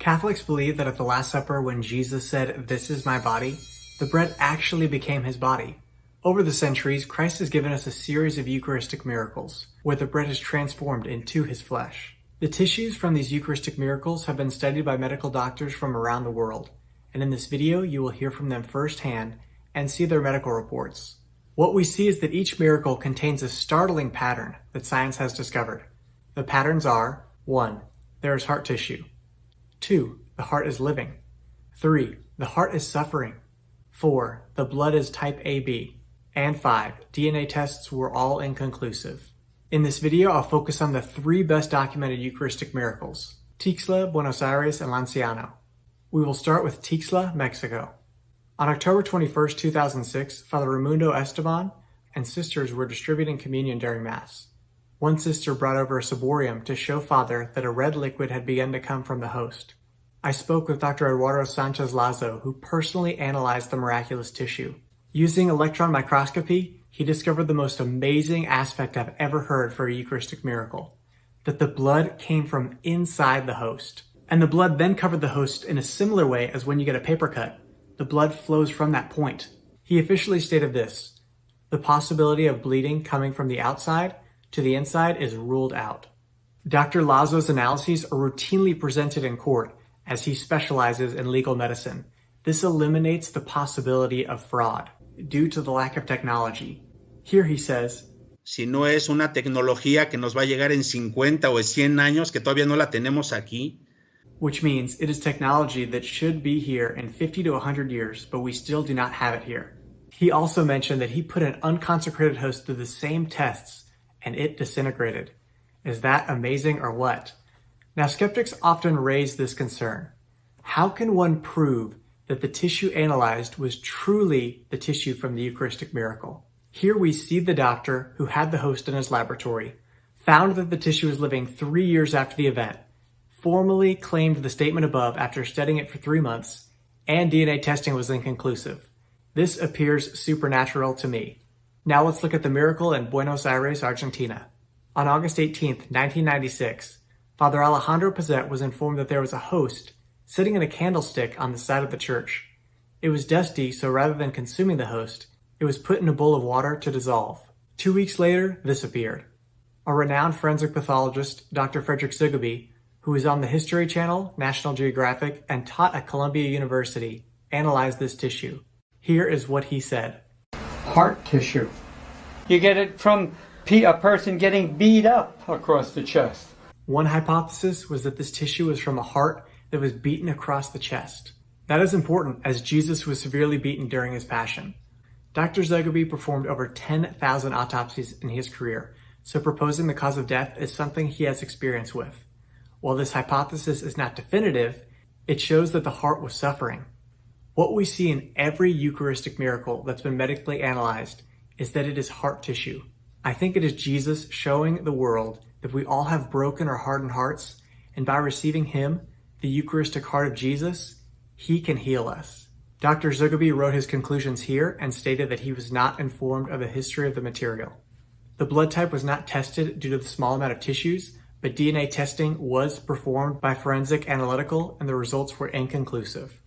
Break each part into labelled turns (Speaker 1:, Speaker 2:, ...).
Speaker 1: Catholics believe that at the Last Supper, when Jesus said, "This is my body," the bread actually became his body. Over the centuries, Christ has given us a series of Eucharistic miracles, where the bread is transformed into his flesh. The tissues from these Eucharistic miracles have been studied by medical doctors from around the world, and in this video you will hear from them firsthand and see their medical reports. What we see is that each miracle contains a startling pattern that science has discovered. The patterns are: 1. There is heart tissue. 2. The heart is living. 3. The heart is suffering. 4. The blood is type AB. And 5. DNA tests were all inconclusive. In this video, I'll focus on the 3 best documented Eucharistic miracles: Tixla, Buenos Aires, and Lanciano. We will start with Tixla, Mexico. On October 21, 2006, Father Raimundo Esteban and sisters were distributing communion during Mass. One sister brought over a ciborium to show Father that a red liquid had begun to come from the host. I spoke with Dr. Eduardo Sanchez Lazo, who personally analyzed the miraculous tissue. Using electron microscopy, he discovered the most amazing aspect I've ever heard for a Eucharistic miracle: that the blood came from inside the host. And the blood then covered the host in a similar way as when you get a paper cut. The blood flows from that point. He officially stated this: the possibility of bleeding coming from the outside to the inside is ruled out. Dr. Lazo's analyses are routinely presented in court, as he specializes in legal medicine. This eliminates the possibility of fraud due to the lack of technology. Here he says,
Speaker 2: si no es una tecnología que nos va a llegar en 50 o 100 años, que todavía no la tenemos aquí.
Speaker 1: Which means it is technology that should be here in 50 to 100 years, but we still do not have it here. He also mentioned that he put an unconsecrated host through the same tests, and it disintegrated. Is that amazing or what? Now, skeptics often raise this concern. How can one prove that the tissue analyzed was truly the tissue from the Eucharistic miracle? Here we see the doctor who had the host in his laboratory, found that the tissue was living 3 years after the event, formally claimed the statement above after studying it for 3 months, and DNA testing was inconclusive. This appears supernatural to me. Now let's look at the miracle in Buenos Aires, Argentina. On August 18, 1996, Father Alejandro Pazet was informed that there was a host sitting in a candlestick on the side of the church. It was dusty, so rather than consuming the host, it was put in a bowl of water to dissolve. 2 weeks later, this appeared. A renowned forensic pathologist, Dr. Frederick Zugabe, who was on the History Channel, National Geographic, and taught at Columbia University, analyzed this tissue. Here is what he said.
Speaker 3: Heart tissue. You get it from a person getting beat up across the chest.
Speaker 1: One hypothesis was that this tissue was from a heart that was beaten across the chest. That is important, as Jesus was severely beaten during his passion. Dr. Zugabe performed over 10,000 autopsies in his career, so proposing the cause of death is something he has experience with. While this hypothesis is not definitive, it shows that the heart was suffering. What we see in every Eucharistic miracle that's been medically analyzed is that it is heart tissue. I think it is Jesus showing the world that we all have broken or hardened hearts, and by receiving him, the Eucharistic heart of Jesus, he can heal us. Dr. Zugabe wrote his conclusions here and stated that he was not informed of the history of the material. The blood type was not tested due to the small amount of tissues, but DNA testing was performed by Forensic Analytical and the results were inconclusive.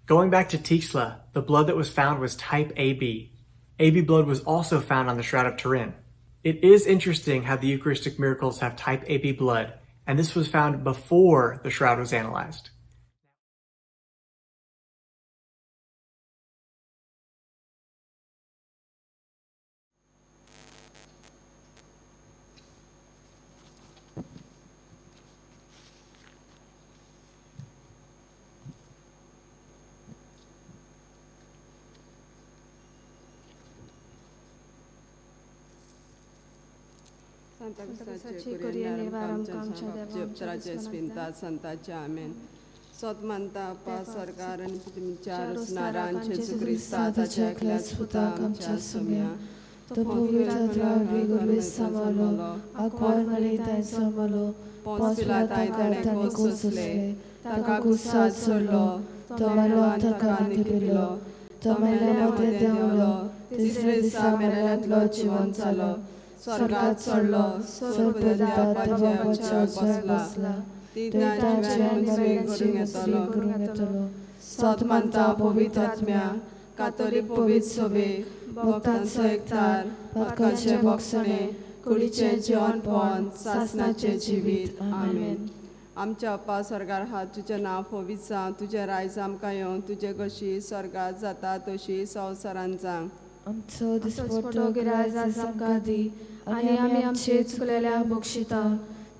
Speaker 1: Going back to Tixla, the blood that was found was type AB. AB blood was also found on the Shroud of Turin. It is interesting how the Eucharistic miracles have type AB blood, and this was found before the Shroud was analyzed.
Speaker 4: Santa Curiene varam camcia sfinta Santa Amen. Sot manta pa sargaran pitimicharos naran Jesu Christa ta cheklas futa camcia sumia. To povita tra rigor samalo, aquar malita samalo, pos pilata itane cosusle, takakusat surlo, tomalo takani pilo, tomele mote deolo, tisresa merelet lo chivansalo. Sorgat sorlo, sorpedata bosla, ती करून येतलो सत मानता पवित्र आत्म्या कातोलीक पवित्र सभे भक्तांचो एकठार पातकाचे भक्षणे कुडीचे जेवणपण सासणाचे जिवीत आमेन. आमच्या अप्पा स्वर्गार आहा तुजें नांव पवित्र जावं तुजें रायज आमकां येवं तुजे कशी स्वर्गात जाता तशी संवसारांत जावं.
Speaker 5: आमचो दिसपट्टो गिराय आज आमकां दी आनी आमी आमचे चुकलेल्यांक बक्षिता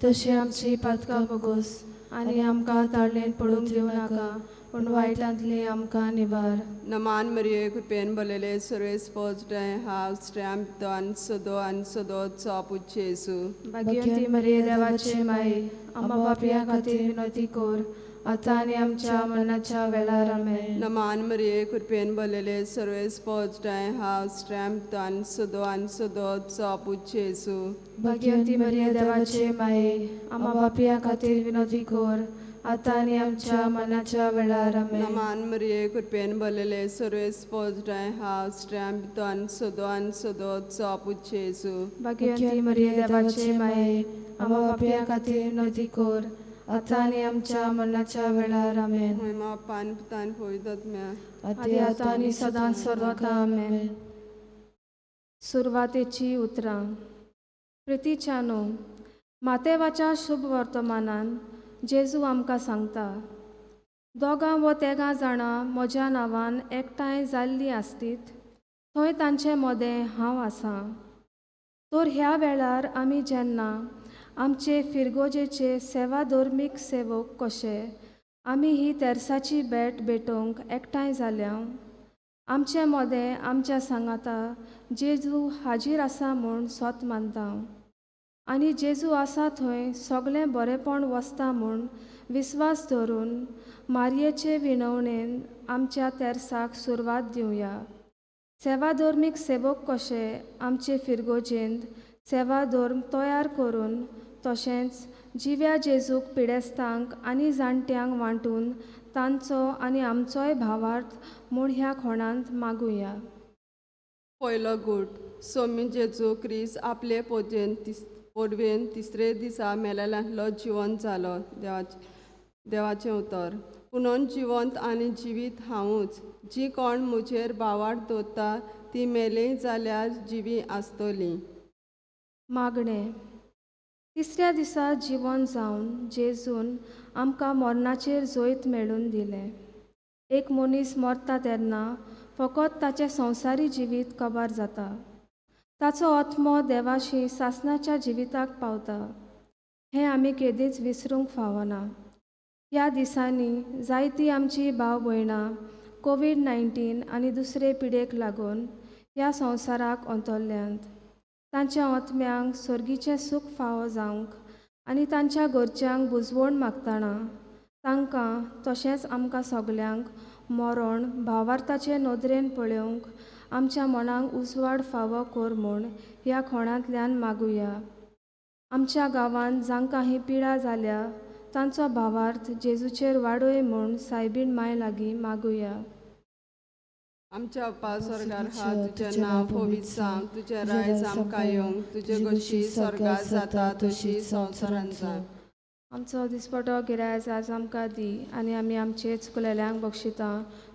Speaker 5: तशी आमची पातकां बगोस आनी आमकां ताळणेन पडूंक दिवं नाका पूण वायटांतली आमकां निबार.
Speaker 4: नमान मरिये कृपेन भरलेले सर्वेस पोजडाय हांव स्ट्रॅम्प आनी सदो चॉपूच जेसू.
Speaker 5: भाग्यवंती मरिये देवाचे माये आम्हा पापयां खातीर विनवती कोर आतां आनी आमच्या मरणाच्या वेळार आमेन.
Speaker 4: नमान मरिये कृपेन भरलेले सर्वेस पोजडाय हांव स्ट्रॅम्प आनी सदो चॉपूच जेसू.
Speaker 5: भाग्यवंती मरिये देवाचे माये आम्हा पापयां खातीर विनवती कोर आतां आनी आमच्या मरणाच्या वेळार आमेन.
Speaker 4: नमान मरिये कृपेन भरलेले सर्वेस पोजडाय हांव स्ट्रॅम्प आनी सदो चॉपूच जेसू.
Speaker 5: भाग्यवंती मरिये देवाचे माये आम्हा पापयां खातीर विनवती कोर आतां आनी आमच्या मरणाच्या वेळार आमेन.
Speaker 4: महिमा पान पुतान पवित्रात्म्या
Speaker 5: आदी आतां आनी सदांच सर्वदा आमेन.
Speaker 6: सुरवातेची उतरां. प्रितीच्यानो, मातेवाच्या शुभ वर्तमानान जेजू आमकां सांगता, दोगां व तेगां जाणां म्हज्या नांवान एकठांय जाल्लीं आसतीत थंय तांचे मोदें हांव आसां. तर ह्या वेळार आमी जेन्ना आमचे फिरगोजेचे सेवाधर्मीक सेवक कशे आमी ही तेरसाची भेटोवंक एकठांय जाल्या. आमचे मोदें आमच्या सांगाता जेजू हाजीर आसा म्हूण सोत मानता आनी जेजू आसा थंय सगळें बरेंपण वसता म्हूण विस्वास धरून मारयेचे विनवणेन आमच्या तेरसाक सुरवात दिवया. सेवाधर्मीक सेवक कशे आमचे फिरगोजेंत सेवाधर्म तयार करून तशेंच जिव्या जेजूक पिडेस्तांक आनी जाणट्यांक वांटून तांचो आनी आमचोय भावार्थ म्हूण ह्या खोणांत मागुया.
Speaker 4: पयलो गूट. सोमी जेजू क्रिस्त आपले पोडवेन तिसरे दिसा मेलेल्यांतलो जिवंत जालो. देवाचें उतर. पुनोन जिवंत आनी जिवीत हांवूच. जी कोण म्हजेर भावार्थ दवरता ती मेलीं जाल्यार जिवी आसतलीं.
Speaker 6: मागणें. तिसऱ्या दिसा जिवंत जावन जेजून आमकां मरणाचेर जैत मेळून दिलें. एक मनीस मरता तेन्ना फकत ताचें संवसारी जिवीत कबार जाता. ताचो आत्मो देवाशी सासणाच्या जिविताक पावता. हें आमी केदींच विसरूंक फावना. ह्या दिसांनी जायतीं आमचीं भाव भयणां कोविड-19 आनी दुसरे पिडेक लागून ह्या संवसाराक अंतरल्यांत. तांच्या आत्म्यांक सर्गीचें सूख फावो जावंक आनी तांच्या घरच्यांक बुजवण मागतना तांकां तशेंच आमकां सगल्यांक मरण भावार्थाचे नदरेन पळोवंक आमच्या मनाक उजवाड फावो कर म्हूण ह्या खोणांतल्यान मागुया. आमच्या गांवांत जांकां ही पिडा जाल्या तांचो भावार्थ जेजूचेर वाडय म्हूण सायबीण माय लागीं मागुया.
Speaker 4: आमच्या अप्पा स्वर्गार आहा तुजें नांव पवित्र जावं तुजें रायज आमकां येवं तुजे कशी स्वर्गात जाता तशी संवसारांत जावं.
Speaker 6: आमचो दिसपटो गिराय आज आमकां दी आनी आमी आमचे चुकलेल्यांक बक्षिता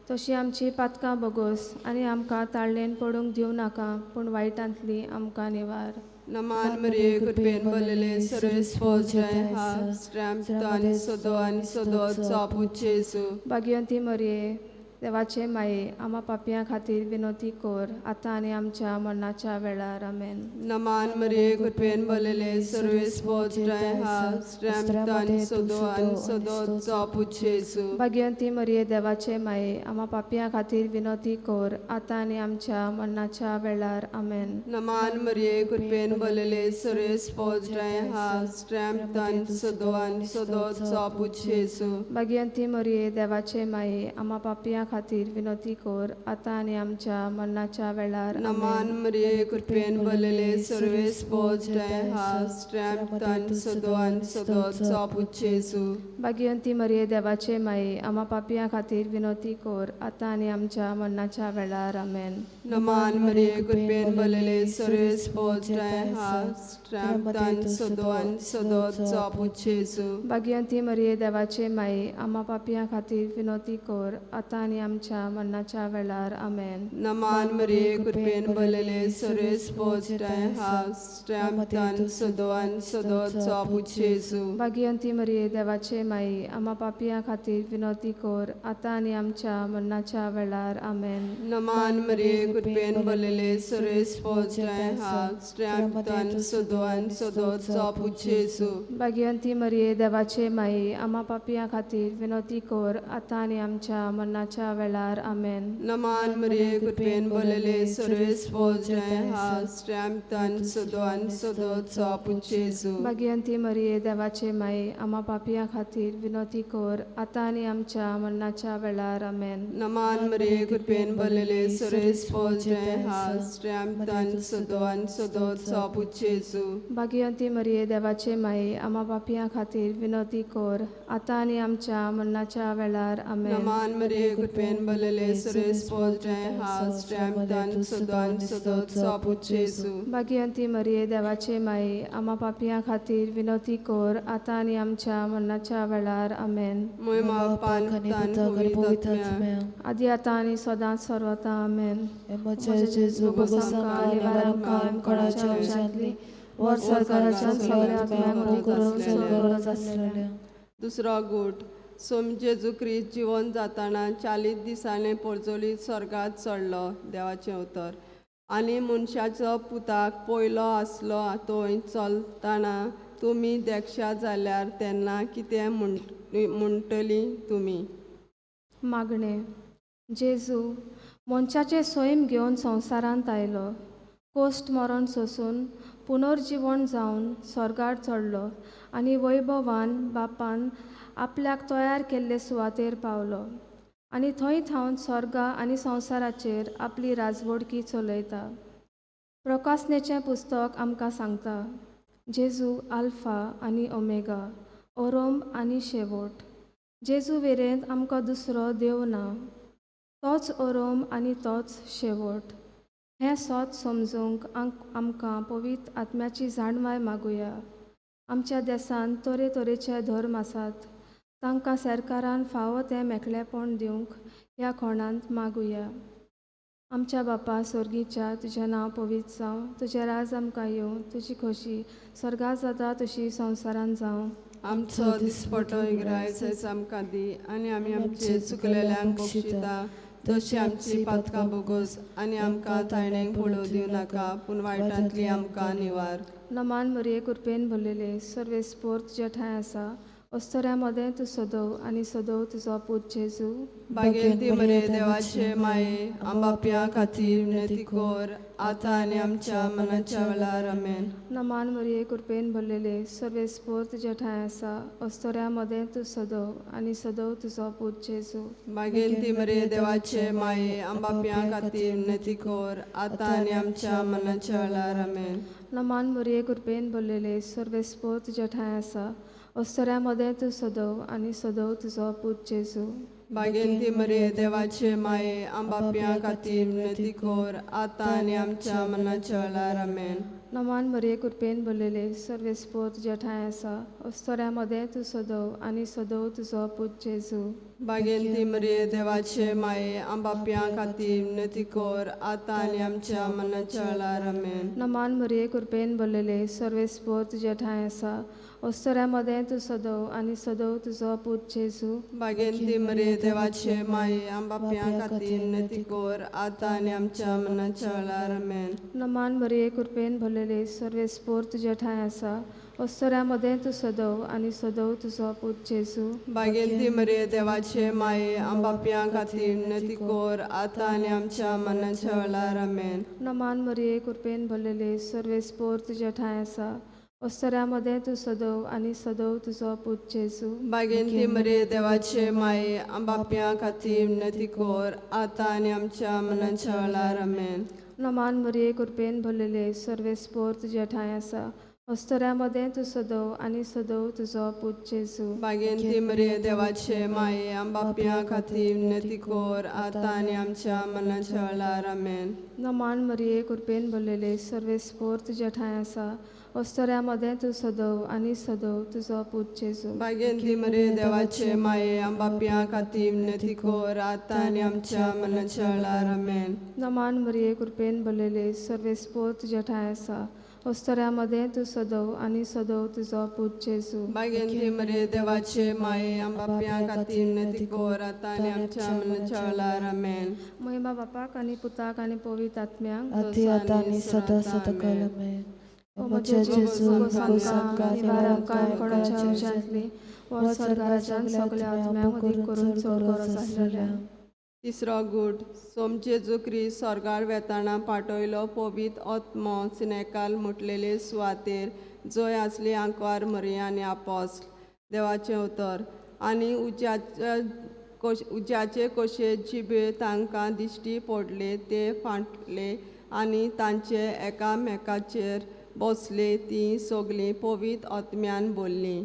Speaker 6: तशी आमची पातकां बगोस आनी आमकां ताळणेन पडूंक दिवं नाका पूण वायटांतली आमकां निवार.
Speaker 4: नमान मरिये कृपेन भरलेले सर्वेस पोजडाय हांव स्ट्रॅम्प आनी सदो चॉपूच जेसू.
Speaker 6: भाग्यवंती मरिये देवाचे माये आम्हा पापयां खातीर विनवती कोर आतां आनी आमच्या मरणाच्या वेळार आमेन.
Speaker 4: नमान मरिये कृपेन भरलेले सर्वेस पोजडाय हांव स्ट्रॅम्प आनी सदो चॉपूच जेसू.
Speaker 6: भाग्यवंती मरिये देवाचे माये आम्हा पापयां खातीर विनवती कोर आतां आनी आमच्या मरणाच्या वेळार आमेन.
Speaker 4: नमान मरिये कृपेन भरलेले सर्वेस पोजडाय हांव स्ट्रॅम्प आनी सदो चॉपूच जेसू.
Speaker 6: भाग्यवंती मरिये देवाचे माये आम्हा पापयां खातीर विनवती कोर आतां आनी आमच्या मरणाच्या वेळार
Speaker 4: नमान मरिये कृपेन भरलेले सर्वेस पोजडाय हांव स्ट्रॅम्प आनी सदो चॉपूच जेसू.
Speaker 6: भाग्यवंती मरिये देवाचे माये आम्हा पापियां खातीर विनोती कोर आतां आनी आमच्या मरणाच्या वेळार आमेन.
Speaker 4: नमान मरिये कृपेन भरलेले सर्वेस पोजडाय हास ट्रॅम्पतान सदोन सदोत चोपूच जेजू
Speaker 6: भाग्यवंती मरिये देवाचे माये आम्हा पापियां खातीर विनोती कोर आतां आनी आमच्या मरणाच्या वेळार आमेन.
Speaker 4: नमान मरिये कृपेन भरलेले सर्वेस पोजडाय हास ट्रॅम्पतान सदोन सदोत चोपूच जेजू
Speaker 6: भाग्यवंती मरिये देवाचे माये आम्हा पापियां खातीर विनोती कोर आतां आनी आमच्या मरणाच्या वेळार आमेन.
Speaker 4: नमान मरिये कृपेन भरलेले सर्वेस पोजडाय हास ट्रॅम्पतान सदोन सदोत चोपूच जेजू
Speaker 6: भाग्यवंती मरिये देवाचे माये आम्हा पापियां खातीर विनोती कोर आतां आनी आमच्या मरणाच्या वेळार आमेन.
Speaker 4: नमान मरिये कृपेन भरलेले सर्वेस पोजडाय हास ट्रॅम्पतान सदोन सदोत चोपूच जेजू
Speaker 6: भाग्यवंती मरिये देवाचे माये आम्हा पापियां खातीर विनोती कोर आतां आनी आमच्या मरणाच्या वेळार आमेन.
Speaker 4: नमान मरिये कृपेन भरलेले सर्वेस पोजडाय हास ट्रॅम्पतान सदोन सदोत चोपूच जेजू
Speaker 6: भाग्यवंती मरिये देवाचे माये आम्हा पापियां खातीर विनोती कोर आतां आनी आमच्या मरणाच्या वेळार आमेन.
Speaker 4: नमान मरिये कृपेन भरलेले सर्वेस पोजडाय हास ट्रॅम्पतान सदोन सदोत चोपूच जेजू
Speaker 6: भाग्यवंती मरिये देवाचे माये आम्हा पापियां खातीर विनोती कोर आतां आनी आमच्या मरणाच्या वेळार आमेन.
Speaker 4: महिमा पान पवित्र आत्म्या
Speaker 6: आदी आतां आनी सदांच सर्वता आमेन.
Speaker 5: म्हजे जेजू भगवंतांका निवारण कायम कोणाच्या वंशांतली वर सरकाराच्या सगळ्या आत्म्यांक करून गरज आसलेल्या.
Speaker 4: दुसरो गूट सोम जेजू क्रिस्त जिवन जाताना 40 दिसांनी परजोलीत स्वर्गात चडलो देवाचें उतर आनी मनशाचो पुताक पयलो आसलो थंय चलताना तुमी देक्षा जाल्यार तेन्ना कितें म्हणटली तुमी.
Speaker 6: मागणे जेजू मनशाचे सैम घेवन संवसारांत आयलो, कोश्ट मरण सोसून पुनर्जीवन जावन स्वर्गार चडलो आनी वैभवान बापान आपल्याक तयार केल्ले सुवातेर पावलो आनी थंय थावन स्वर्गा आनी संवसाराचेर आपली राजवडकी चलयता. प्रकाशनेचें पुस्तक आमकां सांगता जेजू आल्फा आनी ओमेगा, ओरोम आनी शेवट. जेजू वेरेंत आमकां दुसरो देव ना, तोच ओरोम आनी तोच शेवट. हें सोत समजूंक आमकां पवित्र आत्म्याची जाणवाय मागुया. आमच्या देशांत तरेतरेचे धर्म आसात, तांकां सरकारान फावो तें मेकळेपण दिवंक ह्या खोणांत मागुया. आमच्या बापा स्वर्गीच्या तुजें नांव पवित्र जावं, तुजें राज आमकां येवं, तुजी खोशी स्वर्गांत जाता तशी संवसारांत जावं.
Speaker 4: आमचो दिसपटो इग्रायस आमकां दी आनी आमी आमचे चुकलेल्यांक बक्षिता तशी आमची पातकां बोगोस आनी आमकां तायणेक पडोवं दिवं नाका पूण वायटांतली आमकां निवार.
Speaker 6: नमान मरिये कृपेन भरलेले सर्वेस्पोर तुजे ठांय आसा, अस्तऱ्या मदें तूं सदव आनी सदव तुजो पूत जेजू.
Speaker 4: भाग्यवंती मरिये देवाचे माये आंबाप्यां खातीर विनंती कोर आतां आनी आमच्या मरणाच्या वेळार आमेन.
Speaker 6: नमान मरिये कृपेन भरलेले सर्वेस्पोर तुजे ठांय आसा, अस्तऱ्या मदें तूं सदव आनी सदव तुजो पूत जेजू.
Speaker 4: भाग्यवंती मरिये देवाचे माये आंबाप्यां खातीर विनंती कोर आतां आनी आमच्या मरणाच्या वेळार आमेन.
Speaker 6: नमान मरिये कृपेन भरलेले सर्वेस्पोर तुजे ठांय आसा, अस्तऱ्या मदें तूं सदव आनी सदव तुजो पूत जेजू.
Speaker 4: भाग्यवंती मरिये देवाचे माये आंबाप्यां खातीर विनंती कोर आतां आनी आमच्या मरणाच्या वेळार आमेन.
Speaker 6: नमान मरिये कृपेन भरलेले सर्वेस्पोर तुजे ठांय आसा, अस्तऱ्या मदें तूं सदव आनी सदव तुजो पूत जेजू.
Speaker 4: भाग्यवंती मरिये देवाचे माये आंबाप्यां खातीर विनंती कोर आतां आनी आमच्या मरणाच्या वेळार आमेन.
Speaker 6: नमान मरिये कृपेन भरलेले सर्वेस्पोर तुजे ठांय आसा, अस्तऱ्या मदें तूं सदव आनी सदव तुजो पूत जेजू.
Speaker 4: भाग्यवंती मरिये देवाचे माये आंबाप्यां खातीर विनंती कोर आतां आनी आमच्या मरणाच्या वेळार आमेन.
Speaker 6: नमान मरिये कृपेन भरलेले सर्वेस्पोर तुजे ठांय आसा, अस्तऱ्या मदें तूं सदव आनी सदव तुजो पूत जेजू.
Speaker 4: भाग्यवंती मरिये देवाचे माये आंबाप्यां खातीर विनंती कोर आतां आनी आमच्या मरणाच्या वेळार आमेन.
Speaker 6: नमान मरिये कृपेन भरलेले सर्वेस्पोर तुजे ठांय आसा, अस्तऱ्या मदें तूं सदव आनी सदव तुजो पूत जेजू.
Speaker 4: भाग्यवंती मरिये देवाचे माये आंबाप्यां खातीर विनंती कोर आतां आनी आमच्या मरणाच्या वेळार आमेन.
Speaker 6: नमान मरिये कृपेन भरलेले सर्वेस्पोर तुजे ठांय आसा, अस्तोऱ्यामध्ये तू सदव आणि सदव तुझो पूत जेजू
Speaker 4: बागेन ती मरे देवाचे माये आम बापया खातीर विनंती कोर आतां आनी आमच्या मरणाच्या वेळार आमेन.
Speaker 6: नमान मरिये कृपेन भरलेले सर्वेस्पोर तुझे ठांय आसा. अस्तोऱ्यामध्ये तू सदव आणि सदव तुझो पूत जेजू
Speaker 4: बागेन ती मरे देवाचे माये आम बापया खातीर विनंती कोर आतां आनी आमच्या मरणाच्या वेळार आमेन.
Speaker 6: नमान मरिये कृपेन भरलेले सर्वेस्पोर तुझे ठांय आसा. अस्तोऱ्यामध्ये तू सदव आणि सदव तुझो पूत जेजू
Speaker 4: बागेन ती मरे देवाचे माये आम बापया खातीर विनंती कोर आतां आनी आमच्या मरणाच्या वेळार आमेन.
Speaker 6: महिमा बापाक आणि पुताक आणि पवित्र आत्म्यांक
Speaker 5: आती आतां आनी सदां सदांकाल आमेन.
Speaker 6: ओ म्हजे जेजू गोसांका निवारकां कोणाच्या उज्यांतली वर स्वर्गाच्यान सगल्या आत्म्यांक उदीक करून चड गरज आसलेल्या.
Speaker 4: तिसरो गूट सोम जेजू क्रिस्त स्वर्गार वेताना पाठयलो पवित्र आत्मो सिनेकाल मुटलेले सुवातेर जंय आसली आंकवार मरिया आनी आपोस्त देवाचें उतर आनी उज्याचे कशे जिबे तांकां दिश्टी पडले ते फाटले आनी तांचे एकामेकाचेर बसले ती सगळीं पवित्र आत्म्यान बोल्लीं.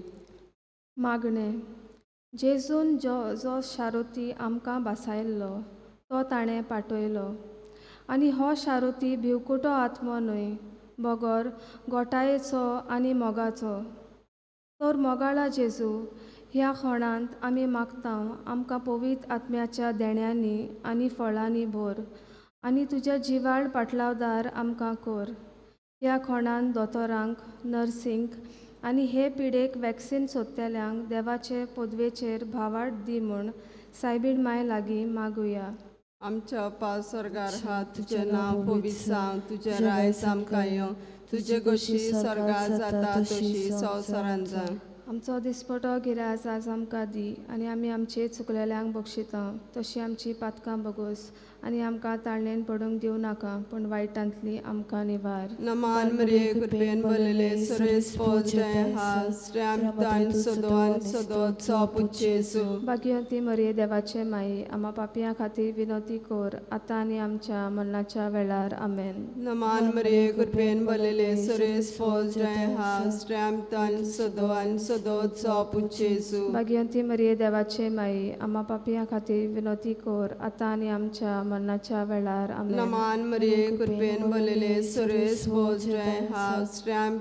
Speaker 6: मागणे जेजून जो शारोती आमकां बासायल्लो तो ताणें पाठयलो आनी हो शारोती भिवकुटो आत्मो न्हय बगर गोठायेचो आनी मोगाचो. तर मोगाळा जेजू ह्या खणांत आमी मागतां आमकां पवित्र आत्म्याच्या देण्यांनी आनी फळांनी भर आनी तुज्या जिवाळ पाटलावदार आमकां कर. ह्या खणांत दोतोरांक नर्सींक आनी हे पिडेक वॅक्सीन सोदतेल्यांक देवाचे पदवेचेर भावार्थ दी म्हूण सायबीण माय लागीं मागुया.
Speaker 4: आमच्या अप्पा स्वर्गार आहा तुजें नांव पवित्र जावं तुजें रायज आमकां येवं तुजे कशी स्वर्गार जाता तशी संवसारांत जावं.
Speaker 6: आमचो दिसपटो गिरायज आज आमकां दी आनी आमी आमचे चुकलेल्यांक बक्षिता तशी आमची पातकां बगोस आनी आमकां ताळणेन पडूंक दिवं नाका पूण वायटांतली आमकां निवार.
Speaker 4: नमान मरिये कृपेन भरलेले सुरेश पोजय हा श्रेयान सदोन सदोचो पूत जेजू
Speaker 6: भाग्यवंती मरिये देवाचे माई आम्हा पापियां खातीर विनंती कर आतां आनी आमच्या मरणाच्या वेळार आमेन.
Speaker 4: नमान मरिये कृपेन भरलेले सुरेश पोजय हा श्रेयान सदोन सदोचो पूत जेजू
Speaker 6: भाग्यवंती मरिये देवाचे माई आम्हा पापियां खातीर विनंती कर आतां आनी आमच्या मरणाच्या वेळार आमेन.
Speaker 4: नमान मरिये कृपेन भरलेले सुरेश पोजय हा श्रेयान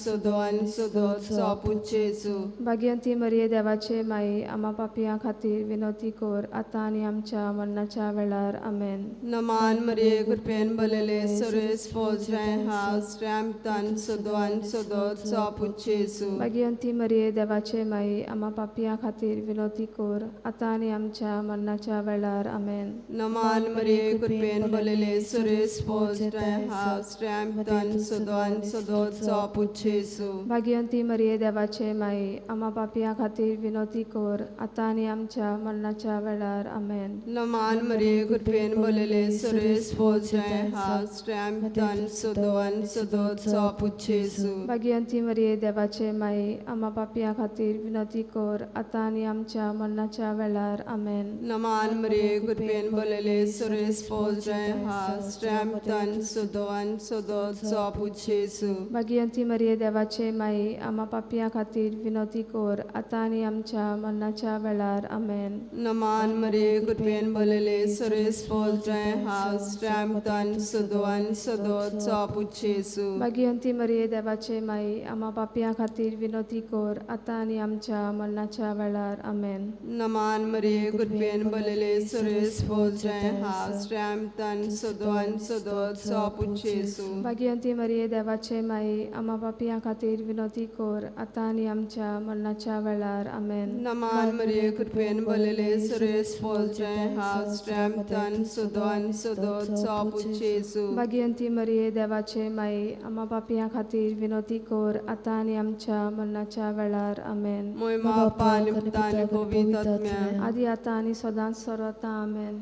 Speaker 4: सदोन सदोचो पूत जेजू
Speaker 6: भाग्यवंती मरिये देवाचे माई आम्हा पापियां खातीर विनंती कर आतां आनी आमच्या मरणाच्या वेळार आमेन.
Speaker 4: नमान मरिये कृपेन भरलेले सुरेश पोजय हा श्रेयान सदोन सदोचो पूत जेजू
Speaker 6: भाग्यवंती मरिये देवाचे माई आम्हा पापियां खातीर विनंती कर आतां आनी आमच्या मरणाच्या वेळार आमेन.
Speaker 4: नमान मरिये कृपेन भरलेले सुरेश पोजय हा श्रेयान सदोन सदोचो पूत जेजू
Speaker 6: भाग्यवंती मरिये देवाचे माई आम्हा पापियां खातीर विनंती कर आतां आनी आमच्या मरणाच्या वेळार आमेन.
Speaker 4: नमान मरिये कृपेन भरलेले सुरेश पोजय हा श्रेयान सदोन सदोचो पूत जेजू
Speaker 6: भाग्यवंती मरिये देवाचे माई आम्हा पापियां खातीर विनंती कर आतां आनी आमच्या मरणाच्या वेळार आमेन.
Speaker 4: नमान मरिये कृपेन भरलेले सुरेश पोजय हा श्रेयान सदोन सदोचो पूत जेजू
Speaker 6: भाग्यवंती मरिये देवाचे माई आम्हा पापियां खातीर विनंती कर आतां आनी आमच्या मरणाच्या वेळार आमेन.
Speaker 4: नमान मरिये कृपेन भरलेले सुरेश पोजय हा श्रेयान सदोन सदोचो पूत जेजू
Speaker 6: भाग्यवंती मरिये देवाचे माई आम्हा पापियां खातीर विनंती कर आतां आनी आमच्या मरणाच्या वेळार आमेन.
Speaker 4: नमान मरिये कृपेन भरलेले सुरेश पोजय हा श्रेयान सदोन सदोचो पूत जेजू
Speaker 6: भाग्यवंती मरिये देवाचे माई आम्हा पापियां खातीर विनंती कर आतां आनी आमच्या मरणाच्या वेळार आमेन.
Speaker 4: नमान मरिये कृपेन भरलेले सुरेश पोजय हा श्रेयान सदोन सदोचो पूत जेजू
Speaker 6: भाग्यवंती मरिये देवाचे माई आम्हा पापियां खातीर विनंती कर आतां आनी आमच्या मरणाच्या वेळार आमेन.
Speaker 4: महिमा पान उक्तान पवित्र आत्म्या
Speaker 6: आदी आतां आनी सदांच सरता आमेन.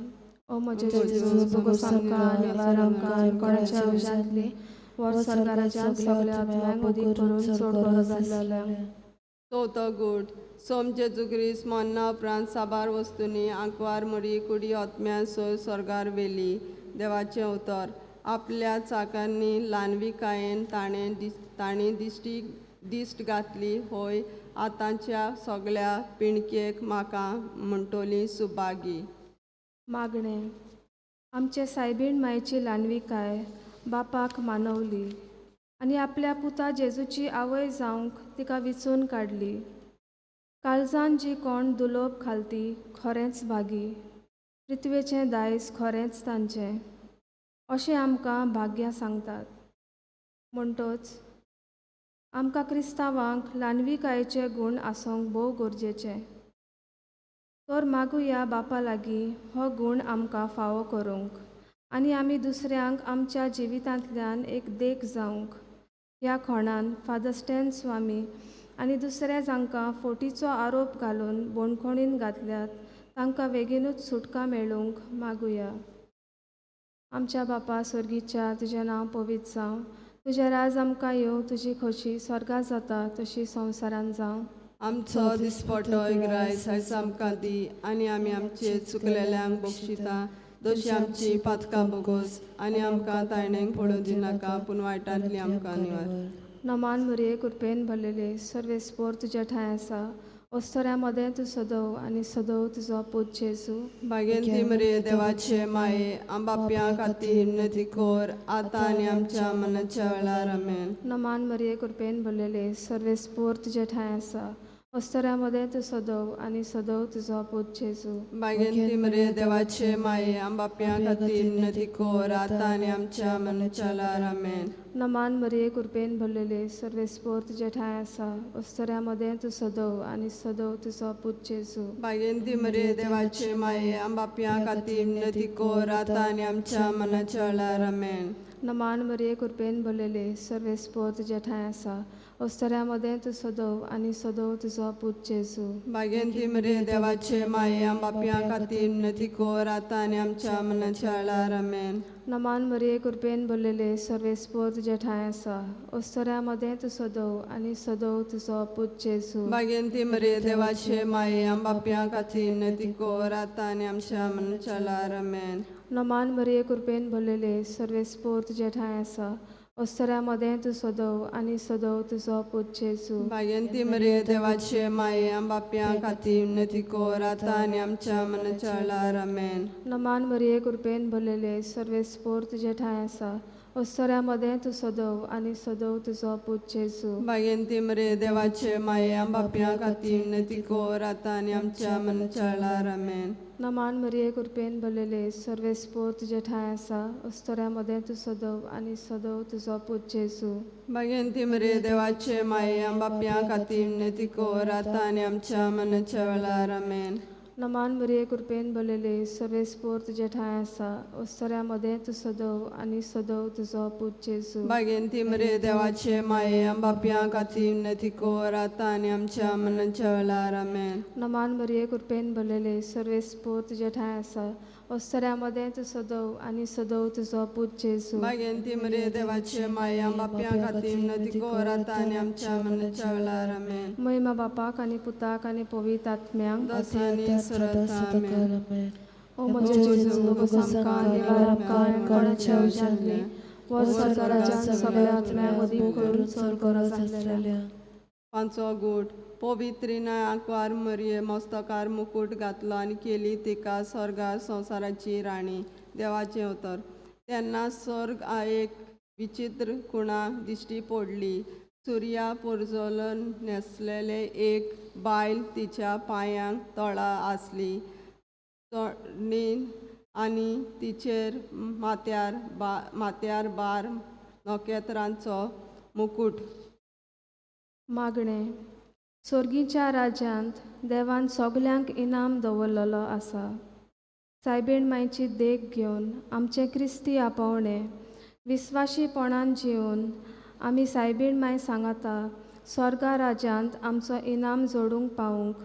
Speaker 6: ओ म्हजे जेजू बोगोस आमकां निवार आमकां कोणाच्या उज्यांतली वर स्वर्गाराच्यान सगल्या आत्म्यांक उदीक करून चड गरज आसलेल्या.
Speaker 4: चवथो गूट सोम जेजू क्रिस्त मरना उपरांत साबार वस्तूंनी आंकवार मरी कुडी आत्म्या सोय स्वर्गार वेली देवाचें उतर आपल्या चाकांनी लानविकायेन ताणें दिश्ट घातली होय आतांच्या सगळ्या पिणकेक म्हाका म्हणटली सुभागी.
Speaker 6: मागणें. आमचे सायबीण मायेची लानविकाय बापाक मानवली आनी आपल्या पुता जेजूची आवय जावंक तिका विचून काडली. काळजान जी कोण दुलोप घालती खरेंच भागी, पृथ्वेचें दायज खरेंच तांचें अशें आमकां भाग्यां सांगतात. म्हणटच आमकां क्रिस्तांवांक लानविकायेचे गूण आसोंक भोव गरजेचे. तर मागुया बापा लागीं हो गूण आमकां फावो करूंक आनी आमी दुसऱ्यांक आमच्या जिवितांतल्यान एक देख जावंक. ह्या खोणान फादर स्टॅन स्वामी आनी दुसरे जांकां फोटीचो आरोप घालून बोणखोणीन घातल्यात तांकां बेगीनूच सुटका मेळूंक मागुया. आमच्या बापा स्वर्गीच्या तुजें नांव पवित्र जावं, तुजें राज आमकां येवं, तुजी खोशी स्वर्गा जाता तशी संवसारान जावं.
Speaker 4: आमचो दिसपटो इग्रायस आयज आमकां दी आनी आमी आमचे चुकलेल्यांक बक्षिता दोशी आमची पातकां बोगोस आनी आमकां तायणेक पडूं दिनाका पूण वायटांतली आमकां निवार.
Speaker 6: नमान मरिये कृपेन भरलेले सर्वेस्पोर तुज्या ठांय आसा, अस्तोऱ्या मदें तूं सदव आनी सदव तुजो पूत जेजू.
Speaker 4: भागेंती मरे देवाचे माये आंबाप्यां खातीर विनंती कोर आतां आनी आमच्या मनाच्या वेळार आमेन.
Speaker 6: नमान मरिये कृपेन भरलेले सर्वेस्पोर तुज्या ठांय आसा, अस्तोऱ्या मदें तूं सदव आनी सदव तुजो पूत जेजू.
Speaker 4: भागेंती मरे देवाचे माये आंबाप्यां खातीर विनंती कोर आतां आनी आमच्या मनाच्या वेळार आमेन.
Speaker 6: नमान मरिये कृपेन भरलेले सर्वेस्पोर तुज्या ठांय आसा, अस्तोऱ्या मदें तूं सदव आनी सदव तुजो पूत जेजू.
Speaker 4: भागेंती मरे देवाचे माये आंबाप्यां खातीर विनंती कोर आतां आनी आमच्या मनाच्या वेळार आमेन.
Speaker 6: नमान मरिये कृपेन भरलेले सर्वेस्पोर तुज्या ठांय आसा, अस्तोऱ्या मदें तूं सदव आनी सदव तुजो पूत जेजू.
Speaker 4: भागेंती मरे देवाचे माये आंबाप्यां खातीर विनंती कोर आतां आनी आमच्या मनाच्या वेळार आमेन.
Speaker 6: नमान मरिये कृपेन भरलेले सर्वेस्पोर तुज्या ठांय आसा, अस्तोऱ्या मदें तूं सदव आनी सदव तुजो पूत जेजू.
Speaker 4: भागेंती मरे देवाचे माये आंबाप्यां खातीर विनंती कोर आतां आनी आमच्या मनाच्या वेळार आमेन.
Speaker 6: नमान मरिये कृपेन भरलेले सर्वेस्पोर तुज्या ठांय आसा, अस्तोऱ्या मदें तूं सदव आनी सदव तुजो पूत जेजू.
Speaker 4: भागेंती मरे देवाचे माये आंबाप्यां खातीर विनंती कोर आतां आनी आमच्या मनाच्या वेळार आमेन.
Speaker 6: नमान मरिये कृपेन भरलेले सर्वेस्पोर तुज्या ठांय आसा, अस्तोऱ्या मदें तूं सदव आनी सदव तुजो पूत जेजू.
Speaker 4: भागेंती मरे देवाचे माये आंबाप्यां खातीर विनंती कोर आतां आनी आमच्या मनाच्या वेळार आमेन.
Speaker 6: नमान मरिये कृपेन भरलेले सर्वेस्पोर तुज्या ठांय आसा, अस्तोऱ्या मदें तूं सदव आनी सदव तुजो पूत जेजू.
Speaker 4: भागेंती मरे देवाचे माये आंबाप्यां खातीर विनंती कोर आतां आनी आमच्या मनाच्या वेळार आमेन.
Speaker 6: नमान मरिये कृपेन भरलेले सर्वेस्पोर तुज्या ठांय आसा, अस्तोऱ्या मदें तूं सदव आनी सदव तुजो पूत जेजू.
Speaker 4: भागेंती मरे देवाचे माये आंबाप्यां खातीर विनंती कोर आतां आनी आमच्या मनाच्या वेळार आमेन.
Speaker 6: नमान मरिये कृपेन भरलेले सर्वेस्पोर तुज्या ठांय आसा, अस्तोऱ्या मदें तूं सदव आनी सदव तुजो पूत जेजू.
Speaker 4: भागेंती मरे देवाचे माये आंबाप्यां खातीर विनंती कोर आतां आनी आमच्या मनाच्या वेळार आमेन.
Speaker 6: महिमा बापाक आनी पुताक आनी पवित्र आत्म्यांक.
Speaker 4: दसांनी सरता आमेन.
Speaker 6: ओ म्हजे जेजू बोगोस आमकां निवार आमकां कोणाच्या उजाडली वर सरकाराच्या सगळ्या आत्म्या मदीं करून चड गरज आसलेल्या.
Speaker 4: पांचवो गूट पवित्रीना आंकवार मरिये मस्तकार मुकुट घातलो आनी केली तिका स्वर्गा संवसाराची राणी. देवाचें उतर. तेन्ना स्वर्ग एक विचित्र कुणा दिश्टी पडली. सुर्या पोरजोलन न्हेसलेले एक बायल तिच्या पांयांक तळा आसली. तोंडीन आनी तिचेर माथ्यार बार नखेत्रांचो मुकुट.
Speaker 6: मागणें. स्वर्गीच्या राज्यांत देवान सगल्यांक इनाम दवरलेलो आसा. सायबीण मायची देख घेवन आमचें क्रिस्ती आपोवणें विस्वाशीपणान जिवन आमी सायबीण माय सांगाता स्वर्गा राज्यांत आमचो इनाम जोडूंक पावूंक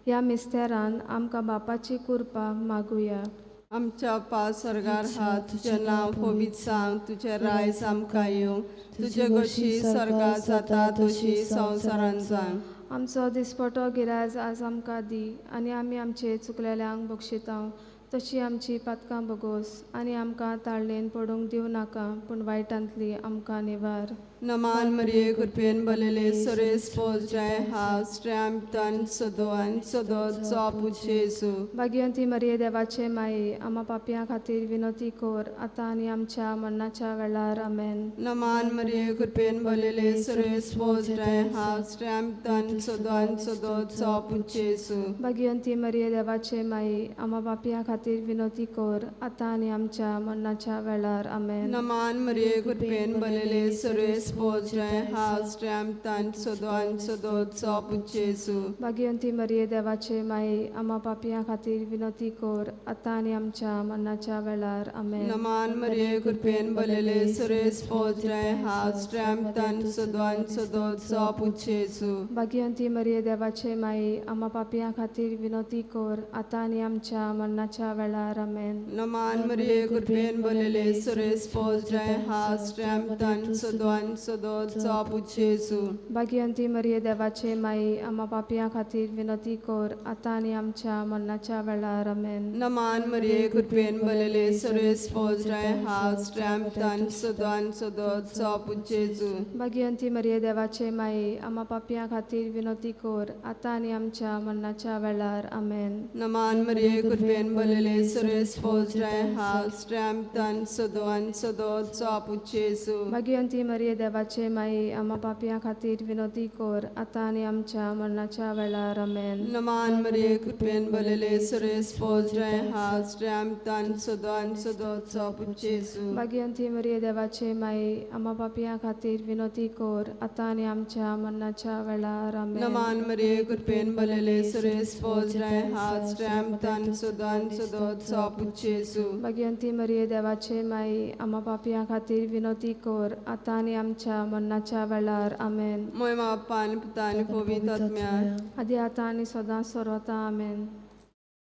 Speaker 6: ह्या मिस्तेरान आमकां बापाची कृपा मागुया.
Speaker 4: आमच्या पा स्वर्गार हा तुजें नांव पवित्र सांग, तुजें रायज आमकां येवं, तुजे कशी स्वर्गा जाता तशी संवसारान जावं.
Speaker 6: आमचो दिसपटो गिरायज आज आमकां दी आनी आमी आमचे चुकलेल्यांक बक्षितांव तशी आमची पातकां बगोस आनी आमकां ताळणेन पडूंक दिवं नाका पूण वायटांतली आमकां निवार.
Speaker 4: नमान मरिये कृपेन बलेले सरेस पोजराय हास ट्रॅम तन सदोन सदोत चापू जेसू.
Speaker 6: भाग्यवंती मरिये देवाचे माये आम्हा पापयां खातीर विनोती कोर आतां आनी आमच्या मरणाच्या वेळार आमेन.
Speaker 4: नमान मरिये कृपेन बलेले सरेस पोजराय हास ट्रॅम तन सदोन सदोत चापू जेसू.
Speaker 6: भाग्यवंती मरिये देवाचे माये आम्हा पापयां खातीर विनोती कोर आतां आनी आमच्या मरणाच्या वेळार आमेन.
Speaker 4: नमान मरिये कृपेन बलेले सरेस पोजराय हास ट्रॅम तन सदोन सदोत चापू जेसू.
Speaker 6: भाग्यवंती मरिये देवाचे माये आम्हा पापयां खातीर विनोती कोर आतां आनी आमच्या मरणाच्या वेळार आमेन.
Speaker 4: नमान मरिये कृपेन बलेले सरेस पोजराय हास ट्रॅम तन सदोन सदोत चापू जेसू.
Speaker 6: भाग्यवंती मरिये देवाचे माये आम्हा पापयां खातीर विनोती कोर आतां आनी आमच्या मरणाच्या वेळार आमेन.
Speaker 4: नमान मरिये कृपेन बलेले सरेस पोजराय हास ट्रॅम तन सदोन सदोत चापू जेसू.
Speaker 6: भाग्यवंती मरिये देवाचे माये आम्हा पापयां खातीर विनोती कोर आतां आनी आमच्या मरणाच्या वेळार आमेन.
Speaker 4: नमान मरिये कृपेन बलेले सरेस पोजराय हास ट्रॅम तन सदोन सदोत चापू जेसू.
Speaker 6: भाग्यवंती मरिये देवाचे माये आम्हा पापयां खातीर विनोती कोर आतां आनी आमच्या मरणाच्या वेळार आमेन.
Speaker 4: नमान मरिये कृपेन बलेले सरेस पोजराय हास ट्रॅम तन सदोन सदोत चापू जेसू.
Speaker 6: भाग्यवंती मरिये देवाचे माये आम्हा पापयां खातीर विनोती कोर आतां आनी आमच्या मरणाच्या वेळार आमेन.
Speaker 4: नमान मरिये कृपेन बलेले सरेस पोजराय हास ट्रॅम तन सदोन सदोत चापू जेसू.
Speaker 6: भाग्यवंती मरिये देवाचे माये आम्हा पापयां खातीर विनोती कोर आतां आनी आमच्या मरणाच्या वेळार आमेन.
Speaker 4: नमान मरिये कृपेन बलेले सरेस पोजराय हास ट्रॅम तन सदोन सदोत चापू जेसू.
Speaker 6: भाग्यवंती मरिये देवाचे माये आम्हा पापयां खातीर विनोती कोर आतां आनी आमच्या मरणाच्या वेळार आमेन.
Speaker 4: महिमा पान पितानी पवित्र आत्म्या
Speaker 6: आदी आतां आनी सदां सर्वता आमेन.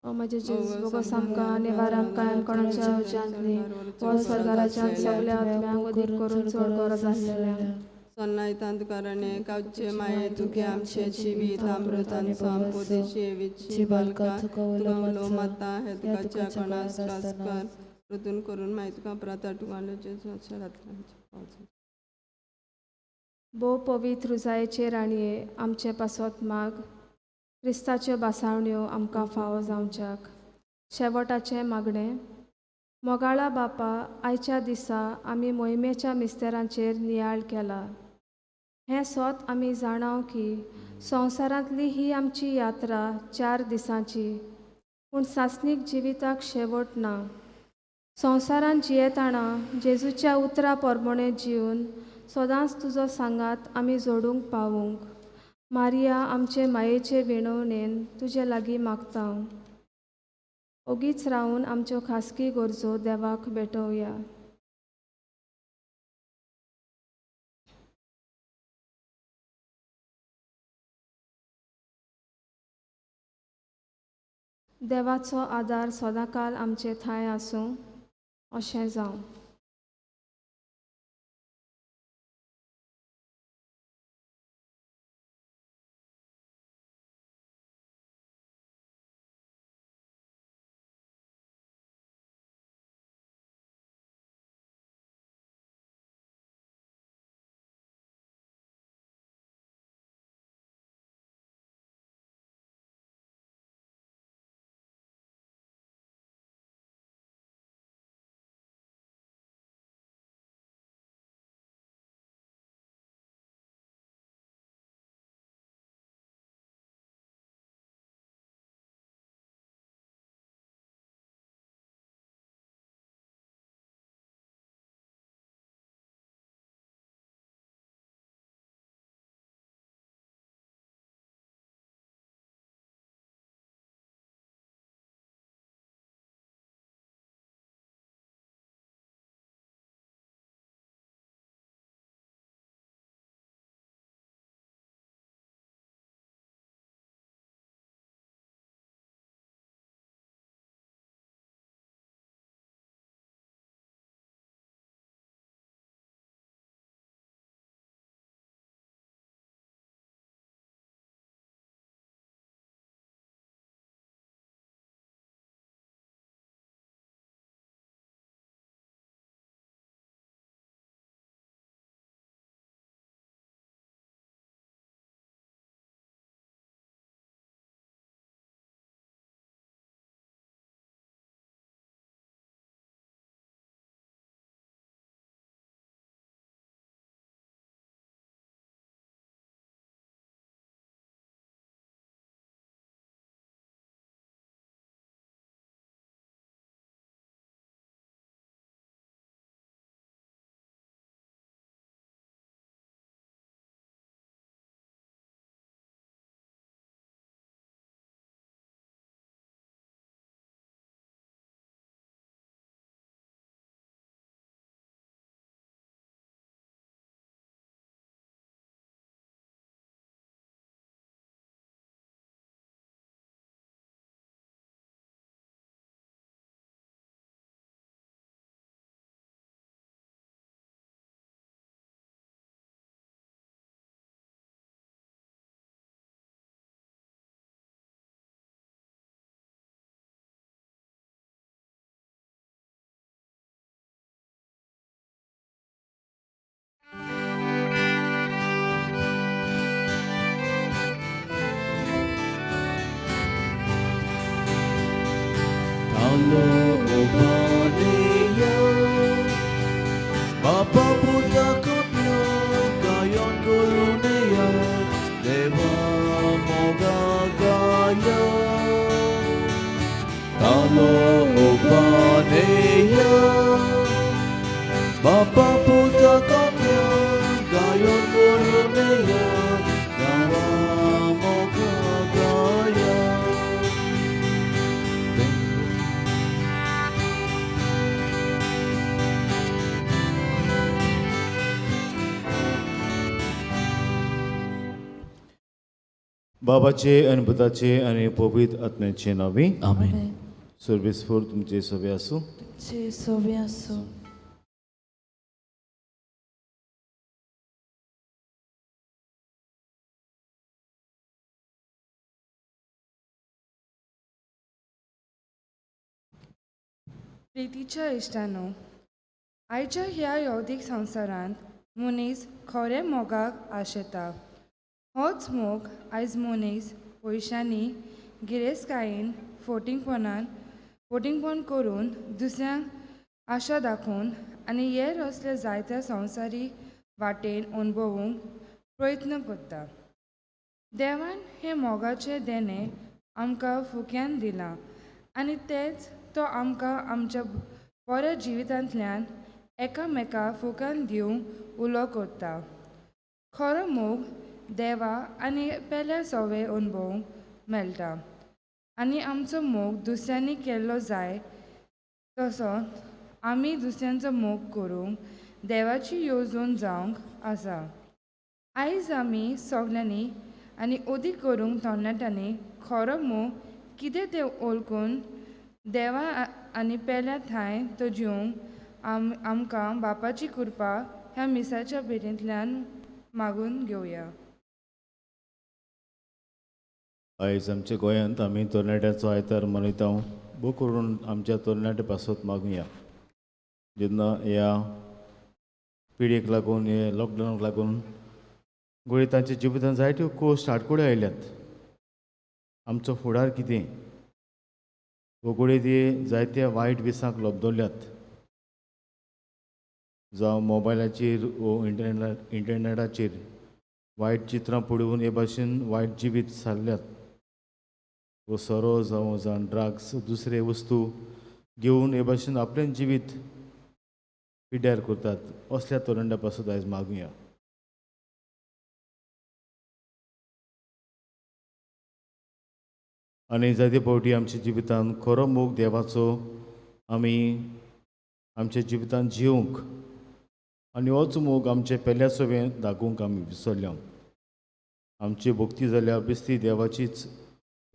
Speaker 6: ओ म्हजे जेजू बोगोस आमकां निवार आमकां कोणाच्या उच्यांतली व स्वर्गाराच्यांत सगल्या आत्म्यांक उदीक करून चड गरज आसलेल्या.
Speaker 4: सन्नायतांत करणे कावचे माये तुगे आमचे जिवीत अमृतान संपोदेशे विची बालका तुलो माता हे तुकाच्या कोणास त्रासकर ऋतून करून माहिती तुका प्राता टुकाले जेजूच्या रात्रांचे.
Speaker 6: भोव पवित्र रुजायेचे राणये आमचे पासोत माग क्रिस्ताच्यो बासावण्यो आमकां फावो जावच्याक. शेवटाचें मागणें मोगाळा बापा आयच्या दिसा आमी मोहिमेच्या मिस्तेरांचेर नियाळ केला. हें सोत आमी जाणाव की संवसारांतली ही आमची यात्रा 4 दिसांची पूण सासणीक जिविताक शेवट ना. संवसारांत जियेताना जेजूच्या उतरा पोरमोणे जिवन सदांच तुजो सांगात आमी जोडूंक पावूंक. मारिया आमचे मायेचे विणवणेन तुजे लागीं मागता. ओगीच रावन आमच्यो खासगी गरजो देवाक भेटोवया. देवाचो आदार सदांकाल आमचे थंय आसूं अशें जावं.
Speaker 7: Bapa puta kapya gayon boroneya gawa mo kagaya.
Speaker 8: बाबाचे आणि पुताचे आणि पवित्र आत्म्याचे नावे
Speaker 7: Amen.
Speaker 8: सर्वेस्वर तुमचे सभे असो.
Speaker 5: चे सोबे असो.
Speaker 9: प्रितीच्या इश्टानो, आयच्या ह्या यौदीक संवसारांत मनीस खरे मोगाक आशेता. होच मोग आयज मनीस पयशांनी गिरेस्तकायेन फोटिंगपण करून दुसऱ्यांक आशा दाखोवन आनी हेर असले जायत्या संवसारी वाटेन अणभवूंक प्रयत्न करता. देवान हे मोगाचे देणे आमकां फुक्यान दिलां आनी तेच तो आमकां आमच्या बऱ्या जिवितांतल्यान एकामेकाक फुकान दिवंक उलो करता. खरो मोग देवा आनी पेल्या सवे अणभवूंक मेळटा आनी आमचो मोग दुसऱ्यांनी केल्लो जाय तसो आमी दुसऱ्यांचो मोग करूंक देवाची येवजण जावंक आसा. आयज आमी सगल्यांनी आनी अदीक करूंक तरणाट्यांनी खरो मोग कितें तें ओळखून देवा आनी पेल्या थंय तो जिवंक आमकां बापाची कृपा ह्या मिसाच्या भेटेंतल्यान मागून घेवया.
Speaker 8: आयज आमच्या गोंयांत आमी तरणाट्याचो आयतार मनयता. भोव करून आमच्या तरणाटे पासत मागुया. जेन्ना ह्या पिडयेक लागून हे लॉकडावनाक लागून गोंय तांच्या जिवितांत जायत्यो कोश्ट आडकोड्यो आयल्यात. आमचो फुडार कितें वो गोडे ती जायत्या वायट विसांक लबदवल्यात. जावं मोबायलाचेर वो इंटरनेटाचेर वायट चित्रां पळोवन हे भाशेन वायट जिवीत सारल्यात. वो सोरो जावं ड्रग्स दुसरे वस्तू घेवन हे भाशेन आपलें जिवीत पिड्ड्यार करतात. असल्या तरणाट्या पासून आयज मागुया. आनी जायते फावटी आमच्या जिवितांत खरो मोग देवाचो आमी आमच्या जिवितांत जिवंक आनी होच मोग आमचे पेल्या सवें दाखोवंक आमी विसरल्या. आमची भक्ती जाल्या बेस्ती देवाचीच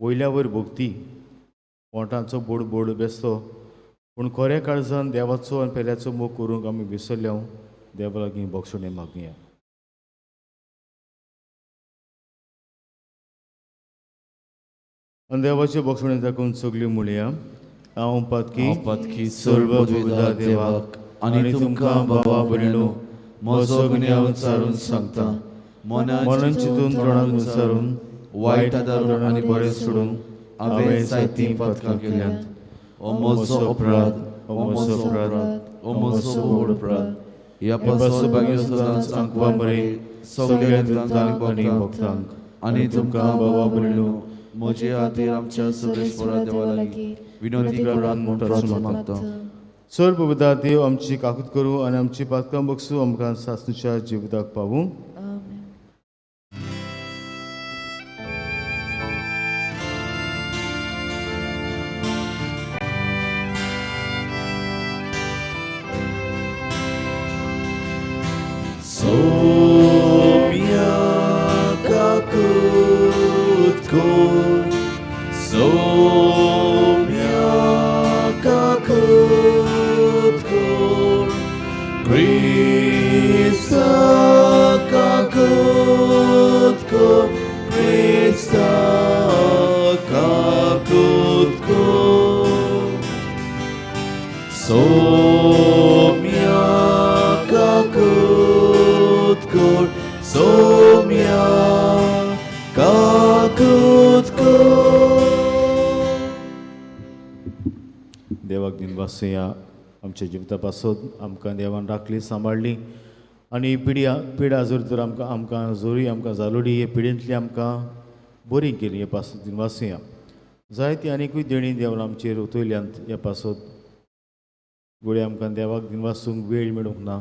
Speaker 8: वयल्या वयर भक्ती पोटांचो बोड बोड बेसतो. पूण खऱ्या काळजान देवाचो आनी पेल्याचो मोग करूंक आमी विसरल्या. देवा लागीं बक्षणे मागुया. आनी देवाचे बक्षणे दाखोवन सगळीं म्हणया. हांव
Speaker 7: पातकी सर्व भोगदा देवाक आनी तुमकां बाबा भयणो म्हजो गुन्यांव विचारून सांगता. मनान चिंतून तोंडान विचारून वायट आदारून आनी बरें सोडून हांवें जायतीं पातकां केल्यांत. हो म्हजो अपराध, हो म्हजो अपराध, हो म्हजो व्हड अपराध. ह्या पासून बागी सदांच आंकवा मरे सगळ्या दुतांक आनी भक्तांक आनी तुमकां बाबा भयणो म्हजे खातीर आमच्या सगळेश्वरा देवा लागीं विनंती करान म्हणून मागता.
Speaker 8: चड पवित्र देव आमची काकूत करूं आनी आमची पातकां बक्षू आमकां सासणीच्या जिविताक पावूं.
Speaker 7: Somia kakut kor, Somia kakut kor, Krista kakut kor, Krista kakut kor, Somia kakut kor, Somia kakut kor.
Speaker 8: देवाक दिनवासया आमच्या जिविता पासून आमकां देवान राखली सांबाळली आनी पिडा जर तर आमकां जोरी आमकां जालोडी हे पिडेंतली आमकां बरी केली. हे पासून दिनवासया जायती आनीकूय देणी देवान आमचेर उतयल्यांत. हे पासून घोडी आमकां देवाक दिनवासूंक वेळ मेळूंक ना.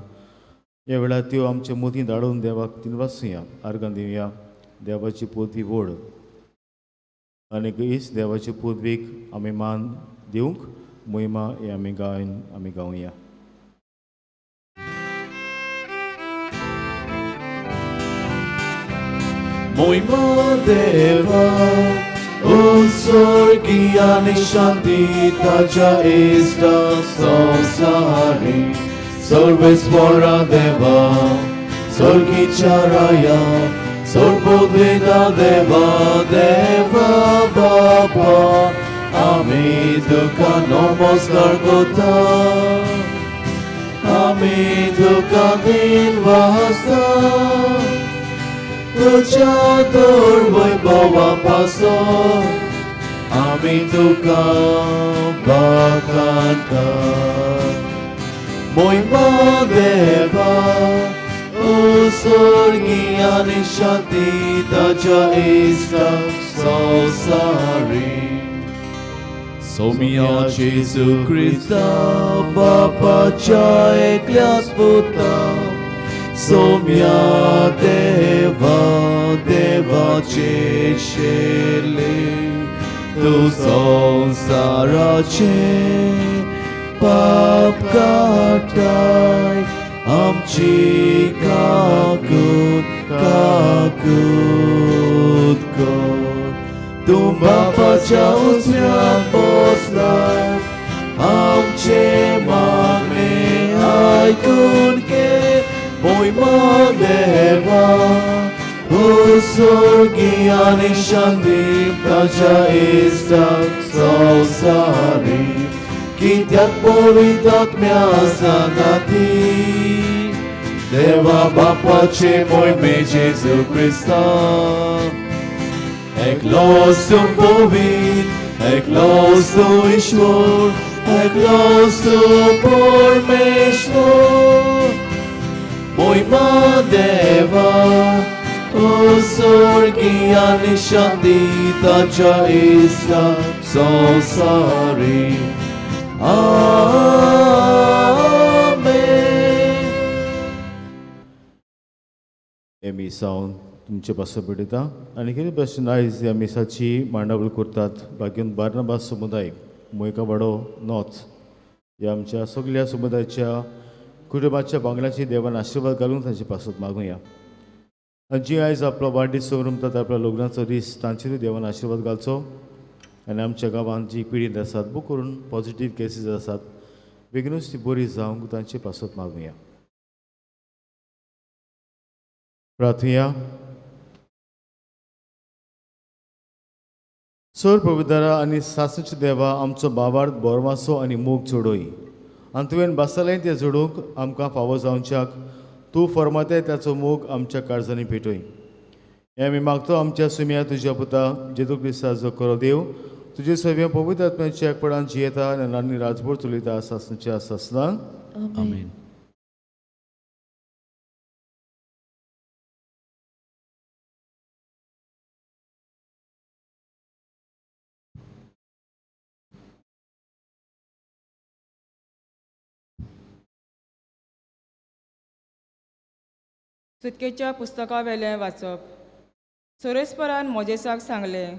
Speaker 8: ह्या वेळार त्यो आमचे मोती धाडून देवाक दिनवासूया, आर्गां दिवया. देवाची पदवी व्हड आनीक हीच देवाची पदवीक आमी मान दिवंक महिमा हे आमी गावया.
Speaker 7: Moima Deva, o sorgiani shantitaja ista sansari, Sarvesvara Deva, Sargicharaya, Sarvodveda Deva, Deva Baba, Ami Dukha Namaskar Kota, Ami Dukha Dinvasta, तुझ्या तोर वैभवापासून आम्ही तुका बाखाणता. महिमा देवा, ओ स्वर्गी आणि शांती ताच्या इष्टा संसारी. सौम्या जेजू ख्रिस्ता बापाच्या एकल्याच पुता, सौम्या देवा देवाचे शेले, तू संसाराचे पाप काटाय, आमची काकूत कर. तू बापाच्या उजव्यात बसलाय, आमचे मागणे ऐकून घे. Moima Deva, o sorgi ani shanti taja ista sansari, kityat povitat myasanati, Deva Bapache moime Jesu Christa, eklos tu povit, eklos tu Ishvor, eklos tu Parmeshwar. Moima Deva, o sorgi ani shanti taja ista sansari. Amen.
Speaker 8: हे मिसावन तुमचे पासो पडयता आनी कितें भशेन आयज ह्या मिसाची मांडावळ करतात. बाकीन बार्नबास समुदाय, मोयकावाडो नॉर्थ ह्या आमच्या सगळ्या समुदायाच्या कुटुंबाच्या बांगड्याची देवान आशिर्वाद घालून तांचे पासत मागुया. आनी जी आयज आपलो वाडदीस सोमतात, आपल्या लग्नाचो दीस, तांचेरूय देवान आशिर्वाद घालचो. आनी आमच्या गांवांत जी पिडीत आसात, बूक करून पॉझिटीव केसीस आसात, बेगीनूच ती बरी जावंक तांचे पासत मागुया. प्रार्थया. चड पवित्रा आनी सासूचे देवा, आमचो बाबार्थ बोरमासो आनी मोग जोडोय, आनी तुवें बासलें तें जोडूंक आमकां फावो जावच्याक तूं फर्मातें त्याचो मोग आमच्या काळजांनी भेटोय. हें आमी मागतो आमच्या सुम्या तुज्या पुता जेजू क्रिस्ताचो खरो देव, तुजे सव्या पवित्र आत्म्याच्या एकपणान जियेता आनी राजभर चलयता सासणच्या सासणान.
Speaker 7: Amen.
Speaker 10: सुटकेच्या पुस्तका वेलें वाचप. सोरेस्परान मोजेसाक सांगलें,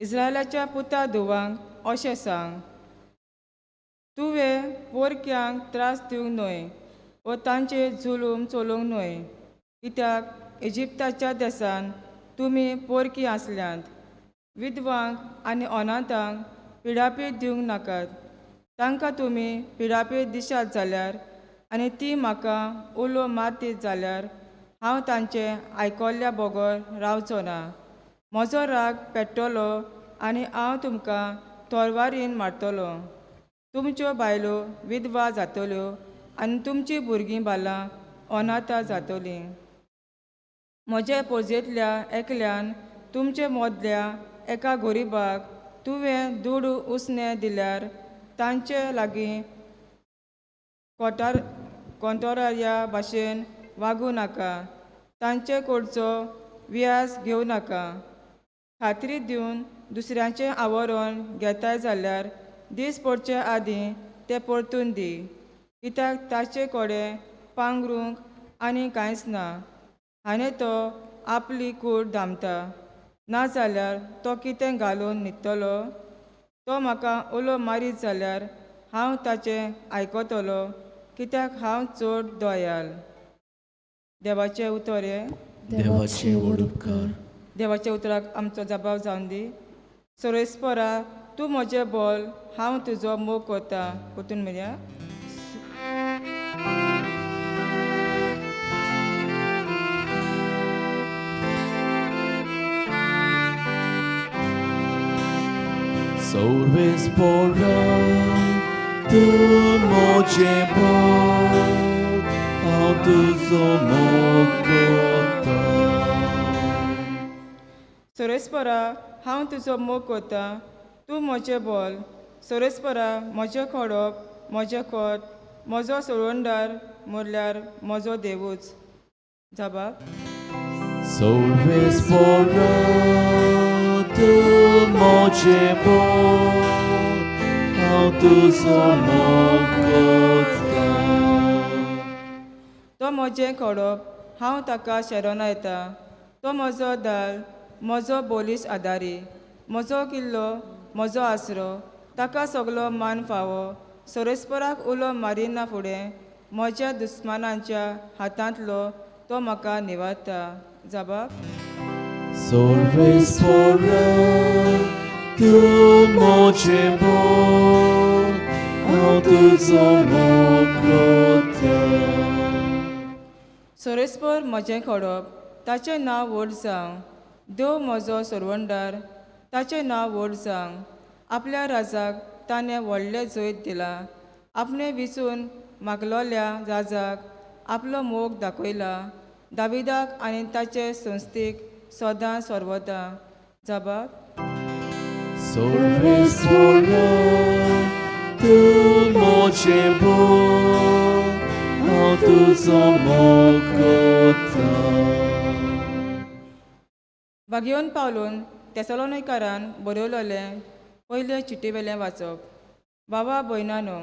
Speaker 10: इस्रायलाच्या पुता धुवांक अशें सांग, तुवें पोरक्यांक त्रास दिवंक न्हय व तांचे जुलूम चलोवंक न्हय, कित्याक इजिप्ताच्या देसान तुमी पोरकीं आसल्यांत. विधवांक आनी अनाथांक पिडापीड दिवंक नाकात. तांकां तुमी पिडापीड दिशात जाल्यार आनी ती म्हाका उलो मारतीत जाल्यार हांव तांचे आयकोल्ल्या बोगोर रावचो ना. म्हजो राग पेट्टलो आनी हांव तुमकां तोरवारीन मारतलो. तुमच्यो बायलो विधवा जातल्यो आनी तुमचीं भुरगीं बालां अनाथा जातलीं. म्हजे पोरजेंतल्या एकल्यान तुमचे मदल्या एका गरीबाक तुवें दूड उसणें दिल्यार तांचे लागीं कोंटोराच्या भाशेन वागूं नाका. तांचे कडचो व्याज घेवं नाका. खात्री दिवन दुसऱ्याचें आवरण घेताय जाल्यार दीस पडचे आदीं तें परतून दी. कित्याक ताचे कडेन पांगरूंक आनी कांयच ना, आनी तो आपली कूड धांपता. नाजाल्यार तो कितें घालून न्हिदतलो? तो म्हाका उलो मारीत जाल्यार हांव ताचें आयकतलो, कित्याक हांव चड दयाल. देवाचें उतर हें.
Speaker 7: देवाचे वडुपकार.
Speaker 10: देवाच्या उतराक आमचो जबाब जावन दी. सर्वेस्परा, तूं म्हजें बोल, हांव तुजो मोग करता. परतून म्हणया.
Speaker 7: सर्वेस्परा, तूं म्हजें बोल, हांव तुजो मोग करता.
Speaker 10: सर्वेस्परा, हांव तुजो मोग करता. तूं म्हजें बोल. सर्वेस्परा, म्हजें खडप, म्हजें खोट, म्हजो सोडवणदार म्हणल्यार म्हजो देवूच. जबाब.
Speaker 7: सर्वेस्परा, तूं म्हजें बोल, हांव तुजो मोग करता.
Speaker 10: तो म्हजें खडप, हांव ताका शेरोन येता. तो म्हजो दाल, म्हजो बोलीस आदारी, म्हजो किल्लो, म्हजो आसरो, ताका सगलो मान फावो. सर्वेस्पराक उलो मारिना फुडें म्हज्या दुस्मानांच्या हातांतलो तो म्हाका निवारता. जबाब.
Speaker 7: सर्वेस्परा, तूं म्हजें बोल, हांव तुजो मोग करता.
Speaker 10: सर्वेस्पर म्हजें खडप, ताचें नांव व्हड जावं. देव म्हजो सोडवणदार, ताचें नांव व्हड जावं. आपल्या राजाक ताणें व्हडलें जैत दिलां. आपणें विचून मागलोल्या राजाक आपलो मोग दाखयला. दाविदाक आनी ताचे संस्थीक सदां सर्वदा. जबाब.
Speaker 7: सर्वेस्परा, तूं म्हजें बोल, हांव तुजो मोग करता.
Speaker 10: बागयोन पावलून तेसलोनिकारान बरयलोलें पयलें चिटीवेलें वाचप. बाबा भयणानो,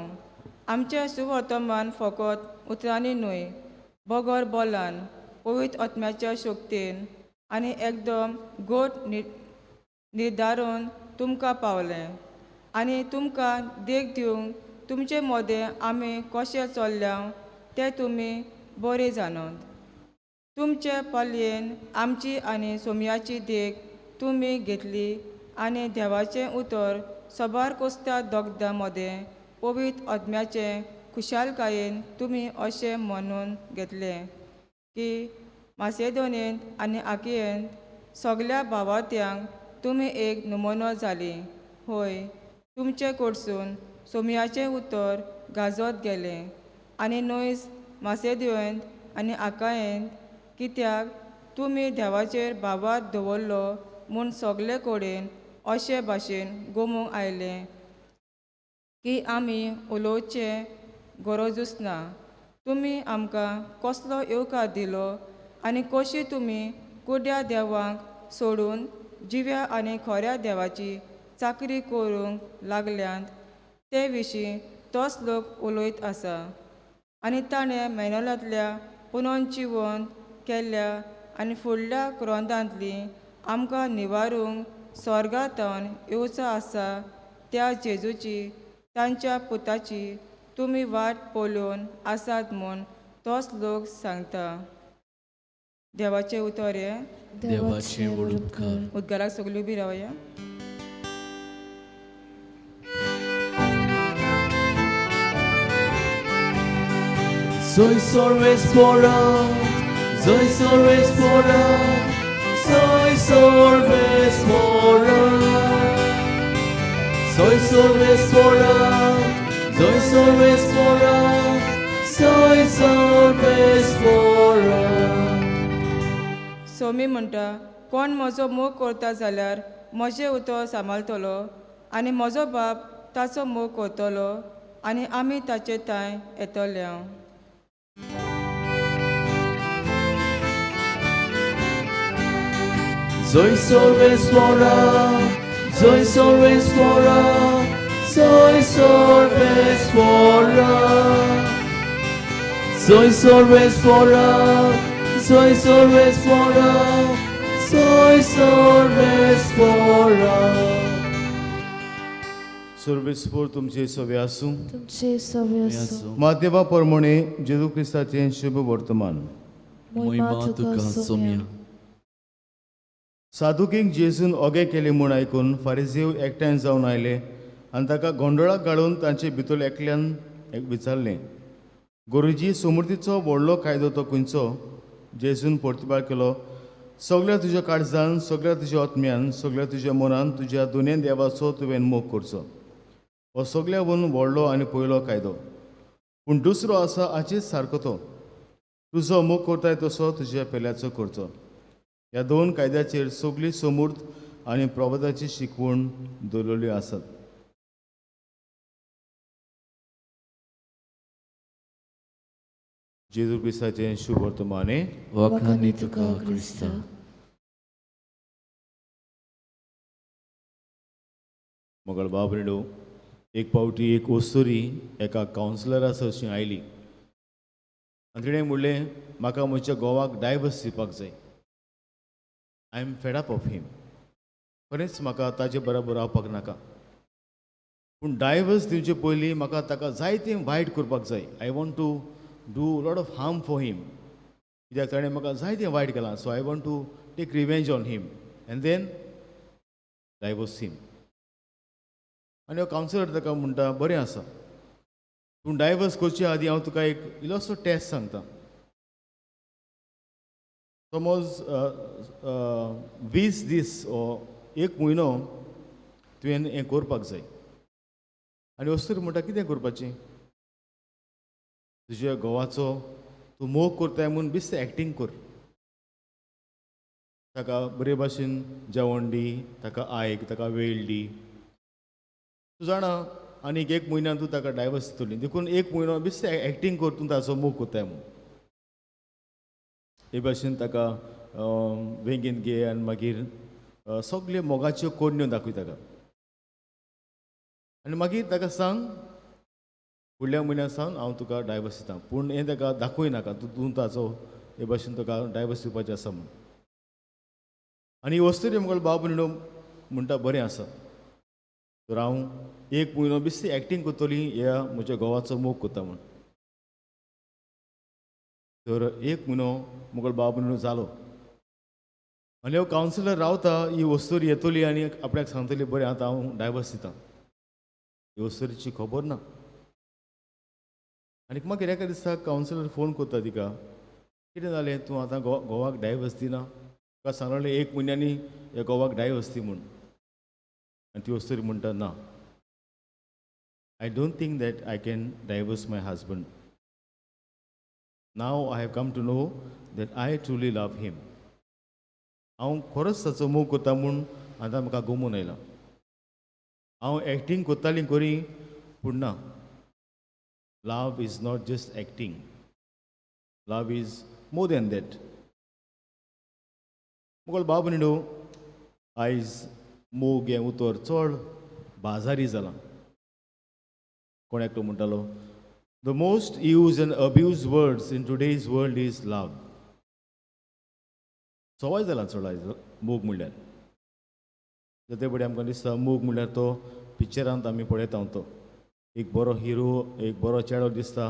Speaker 10: आमचें सुवर्तमान फकत उतरांनी न्हय, बोगोर बोलान, पवित्र आत्म्याच्या शक्तीन आनी एकदम गोड निर्धारून तुमकां पावलें. आनी तुमकां देख दिवंक तुमचे मोदें आमी कशें चल्ल्या तें तुमी बरें जानत. तुमचे पालयेन आमची आनी सोमयाची देख तुमी घेतली आनी देवाचें उतर सबार कोस्त्या दोगदा मोदें पवित्र आत्म्याचे खुशालकायेन तुमी अशें म्हणून घेतलें की मासेदोनियेंत आनी आकियेंत सगल्या भावार्थ्यांक तुमी एक नमुनो जाली. होय, तुमचे कडसून सोमयाचें उतर गाजत गेलें आनी नोयज मासेदोनियेंत आनी आकायेंत, कित्याक तुमी देवाचेर भावार्थ दवरलो म्हूण सगले कडेन अशे भाशेन गोमूंक आयलें की आमी उलोवचें गरजूच ना. तुमी आमकां कसलो येवकार दिलो आनी कशी तुमी कुड्या देवांक सोडून जिव्या आनी खऱ्या देवाची चाकरी करूंक लागल्यांत ते विशीं तोच लोक उलयत आसा. आनी ताणें मेनलांतल्या पुनर्जिवंत केल्ल्या आनी फुडल्या क्रोधांतली आमकां निवारूंक स्वर्गांतल्यान येवचो आसा त्या जेजूची, तांच्या पुताची तुमी वाट पळोवन आसात म्हूण तोच लोक सांगता. देवाचें उतर हें.
Speaker 7: देवाचे वडुपकार.
Speaker 10: उद्गाराक सगळीं उबी रावया.
Speaker 7: Soy सर्वेस्परा, soy सर्वेस्परा, soy सर्वेस्परा. Soy सर्वेस्परा, soy सर्वेस्परा, soy सर्वेस्परा.
Speaker 10: Somi म्हणटा, कोण म्हजो मोग करता जाल्यार म्हजें उतर सांबाळटलो आनी म्हजो बाप ताचो मोग करतलो आनी आमी ताचे थंय येतले.
Speaker 7: Soy सर्वेस्परा, soy सर्वेस्परा, soy सर्वेस्परा, Sois always for us, sois always for us, sois always for us.
Speaker 8: सर्वेस्पोर तुमचे सवे आसूं.
Speaker 5: तुमचे सवे आसूं.
Speaker 8: मातेवा परमणे जेजू क्रिस्ताचें शुभ वर्तमान.
Speaker 7: मोहिमा तुका सोम्या.
Speaker 8: साधुकीक जेजून ओगे केले म्हूण आयकून फारिझेव एकठांय जावन आयले आनी ताका गोंडोळाक घालून तांचे भितर एकल्यान विचारलें, गुरुजी, सुमृतीचो व्हडलो कायदो तो खंयचो? जेजून परतुपार केलो, सगळ्या तुज्या काळजान, सगळ्या तुज्या आत्म्यान, सगळ्या तुज्या मनान तुज्या दोनूय देवाचो तुवें मोग करचो. हो सगळ्याहून व्हडलो आनी पयलो कायदो. पूण दुसरो आसा हाचेच सारको तो, तुजो मोग करताय तसो तुज्या पेल्याचो करचो. ह्या दोन कायद्याचेर सगळी समूर्त आनी प्रभुताची शिकवण दवरलेली आसात. जेजू क्रिस्ताचें शुभ वर्तमाने.
Speaker 7: वखाणी तुका क्रिस्ता.
Speaker 8: मोगळ बाबरेडो, एक पावटी एक ओस्तोरी एका कावन्सिलरा सरशी आयली आनी तिणें म्हणलें, म्हाका म्हज्या घोवाक डायवर्स दिवपाक जाय. I am fed up of him. खरेंच म्हाका ताचे बरोबर रावपाक नाका. पूण डायवर्स दिवचे पयलीं म्हाका ताका जायतें वायट करपाक जाय. I want to do lot of harm for him. कित्याक ताणें म्हाका जायतें वायट केलां. So I want to take revenge on him and then divorce him. आनी हो कावन्सिलर ताका म्हणटा, बरें आसा, पूण डायवर्स करचे आदीं हांव तुका एक इल्लोसो टेस्ट सांगता. समज 20 दीस ओ 1 म्हयनो तुवें हें करपाक जाय. आनी वस्तूर म्हणटा, कितें करपाचें? तुज्या घोवाचो तूं मोग करताय म्हूण बेश्टें एक्टींग कर. ताका बरे भाशेन जेवण दी, ताका आयक, ताका वेळ दी. तूं जाणा आनीक 1 म्हयन्यान तूं ताका डायवर्स दितली, देखून 1 म्हयनो बेश्टें एक्टींग कर तूं ताचो मोग करताय म्हूण. हे भाशेन ताका वेंगेन घे आनी मागीर सगळे मोगाच्यो कोडण्यो दाखय ताका. आनी मागीर ताका सांग, फुडल्या म्हयन्या सावन हांव तुका डायवर्स दितां. पूण हें ताका दाखोवं नाका तूं ताचो हे भाशेन तुका डायवर्स दिवपाचें आसा म्हूण. आनी वस्तू मुखार बाब म्हणटा, बरें आसा, तर हांव 1 म्हयनो बेश्टी एक्टींग करतली, ह्या म्हज्या घोवाचो मोग करता म्हूण. तर 1 म्हयनो मुखार बाब जालो आनी हो कावन्सिलर रावता. ही वस्तूर येतली आनी आपल्याक सांगतली, बरें आतां हांव डायवर्स दितां. ही वस्तूरीची खबर ना. आनीक मागीर एका दिसा कावन्सिलर फोन करता तिका, कितें जालें, तूं आतां घोवाक डायवर्स दिना? तुका सांगलें 1 म्हयन्यांनी ह्या घोवाक डायवर्स दी म्हूण. आनी ती वस्तूरी म्हणटा, ना, I don't think that I can divorce my husband. Now I have come to know that I truly love him. हांव खरोच ताचो मोग करता म्हूण आतां म्हाका गमून आयला. हांव एक्टींग करताली खरी, पूण ना. Love is not just acting. Love is more than that. मुगोल बाब न्ही आयज मोग हें उतर चड बाजारी जालां. कोण एकटो म्हणटालो, the most use and abuse words in today's world is love. सवाय जाला चड आयज मोग म्हणल्यार. ते बडे आमकां दिसता मोग म्हणल्यार तो पिक्चरांत आमी पळयता तो एक बरो हिरो, एक बरो चेडो दिसता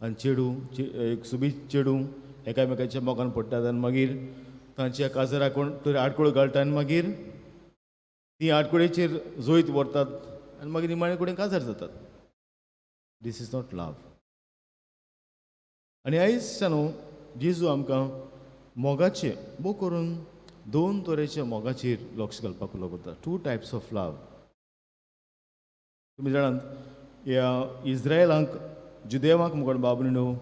Speaker 8: आनी चेडू, एक सुबीज चेडू एकामेकाच्या मोगान पडटात आनी मागीर तांच्या काजराक कोण तरी आडकुळो घालता आनी मागीर ती आडकुळेचेर जोयत व्हरतात आनी मागीर निमाणे कडेन काजार जातात. दीस इज नॉट लव. आनी आयज न्हू जेजू आमकां मोगाचे बो करून 2 तरेच्या मोगाचेर लक्ष घालपाक लागता. 2 टायप्स ऑफ लव. तुमी जाणात, ह्या इज्रायलांक, जुदेवांक मुखार बाबू न्हू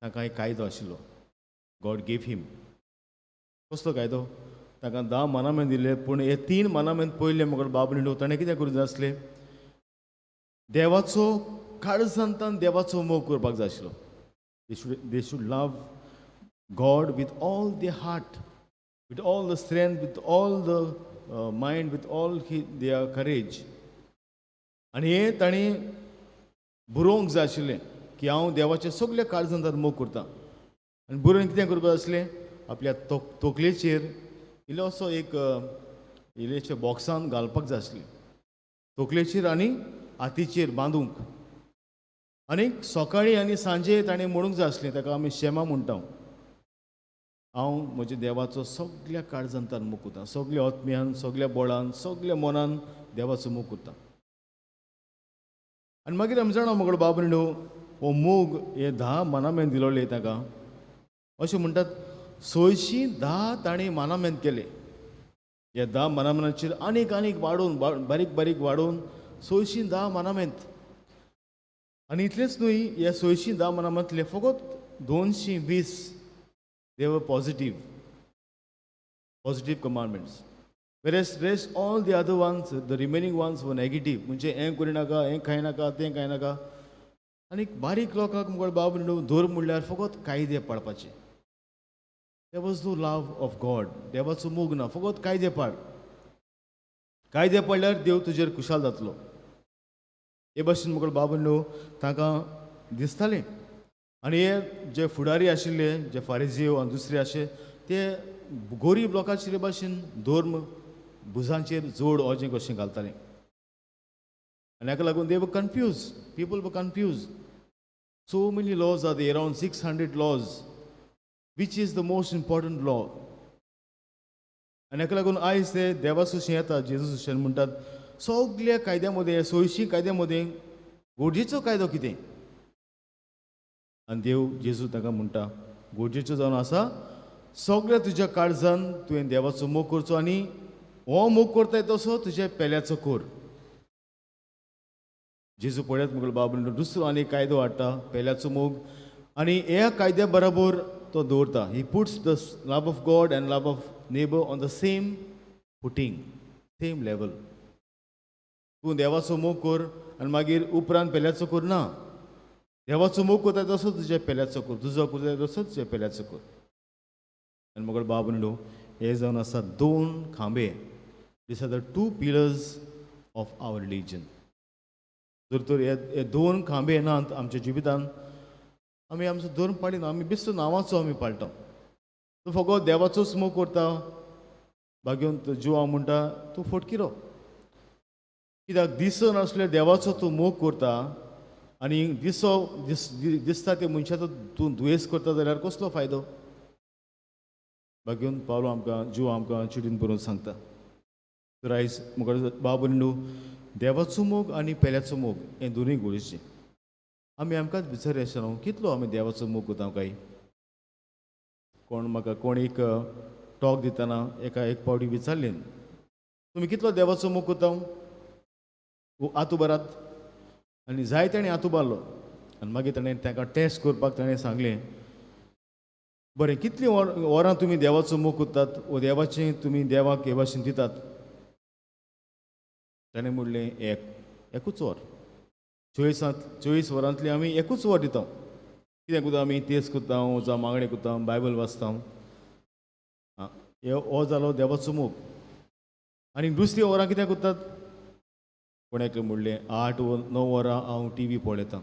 Speaker 8: तांकां एक कायदो आशिल्लो. गॉड गेव हिम. कसलो कायदो? तांकां 10 मानामेंट दिले, पूण हे 3 मानामेंट पयले मुखार बाबू न्हू ताणें कितें करूंक जाय आसलें? देवाचो काळजांतल्यान देवाचो मोग करपाक जाय आशिल्लो. They should love God with all their heart, with all the strength, with all the mind, with all their courage. आनी हे ताणी बरोवंक जाय आशिल्लें की हांव देवाचे सगळे काळजांत मोग करता. आनी बरोवन कितें करपाक आसलें, आपल्या तोकलेचेर इल्लोसो एक इल्लेशे बॉक्सान घालपाक जाय आसलें, तोकलेचेर आनी हातीचेर बांदूंक. आनीक सकाळीं आनी सांजे ताणें म्हणूंक जाय आसलें, ताका आमी शेमा म्हणटा, हांव म्हज्या देवाचो सगळ्या काळजांतान मोग करतां, सगळ्या आत्म्यान, सगळ्या बळान, सगळ्या मनान देवाचो मोग करतां. आनी मागीर आमी जाणा मुगो बाबडो, हो मोग हे 10 मानामेंत दिलोले ताका. अशें म्हणटात 610 ताणें मानामेंत केले. हे 10 मानामेंताचेर आनीक आनीक वाडोवन बारीक बारीक वाडोवन 610 मानामेंत. आनी इतलेंच न्हय, हे 610 मानामेंतले फकत 220 they were positive commandments, whereas rest all the other ones, the remaining ones were negative. म्हणजे हें करिनाका, हें खायनाका, तें खायनाका. आनी बारीक लोकांक मुगळ बाब धर्म म्हणल्यार फकत कायदे पाळपाचे. there was no love of God. देवाचो मोग ना, फकत कायदे पाळ. कायदे पाळल्यार देव तुजेर खुशाल जातलो. हे भाशेन मुगळ बाब ताका दिसतालें. आनी हे जे फुडारी आशिल्ले, जे फारिझेव आनी दुसरे आशिल्ले, ते गरीब लोकांचे भाशेन धर्म भुजांचेर जोड अशें कशें घालताले. आनी हाका लागून they were confuse, people were confuse. So many laws are there, around 600 laws. Which is the most important law. आनी हाका लागून आयज ते देवाचो शें येता, जेजूस शें म्हणटात, सगळ्या कायद्या मदें, 600 कायद्या मदें गोडजेचो कायदो कितें? आनी देव जेजू ताका म्हणटा, गोडजेचो जावन आसा, सगळ्या तुज्या काळजान तुवें देवाचो मोग करचो, आनी हो मोग करताय तसो तुज्या पेल्याचो कर. जेजू पळयात मुगळ बाबू दुसरो आनी कायदो हाडटा, पेल्याचो मोग. आनी ह्या कायद्या बरोबर तो दवरता. He puts the love of God and love of neighbour on the same footing, same level. तूं देवाचो मोग कर आनी मागीर उपरांत पेल्याचो कर ना. देवाचो मोग करता तसो तुज्या पेल्याचो कर, तुजो करता तसो तुज्या पेल्याचो कर. आनी मुगळ बाबू हे जावन आसा 2 खांबे. These are the 2 pillars of our religion. जर तर हे 2 खांबे नात आमच्या जिवितान, आमी आमचो धर्म पाळिना. आमी बेश्टो नांवाचो आमी पाळटा. तूं फकत देवाचोच मोग करता, बागेवन जो हांव म्हणटा तूं फटकिरो. कित्याक दिसन आसल्यार देवाचो तूं मोग करता आनी दिसता ते मनशाचो तूं दुयेंस करता जाल्यार कसलो फायदो? बागेवन पावलो आमकां जीव आमकां चिडून बरोवन सांगता. तर आयज मुखार बाबू देवाचो मोग आनी पेल्याचो मोग हे दोनूय गरजेचे. आमी आमकांच विचारया आसतना कितलो आमी देवाचो मोग करता काय? कोण एक टॉक दितना एक पावटी विचारलें, तुमी कितलो देवाचो मोग करता? आतू बरात. आनी जाय ताणें आतू बारलो. आनी मागीर ताणें ताका टेस्ट करपाक ताणें सांगलें, बरें कितलीं वरां तुमी देवाचो मोग करतात वो देवाचें तुमी देवाक हे भाशेन दितात? ताणें म्हणलें एकूच वर. 24 वरांतली आमी एकूच वर दिता. कित्याक करता आमी तेच करता, जावं मागणें करता, बायबल वाचता. हो जालो देवाचो मोग. आनी दुसरी वरां कितें करतात? कोणाक म्हणलें 8 वा 9 वरां हांव TV पळयतां.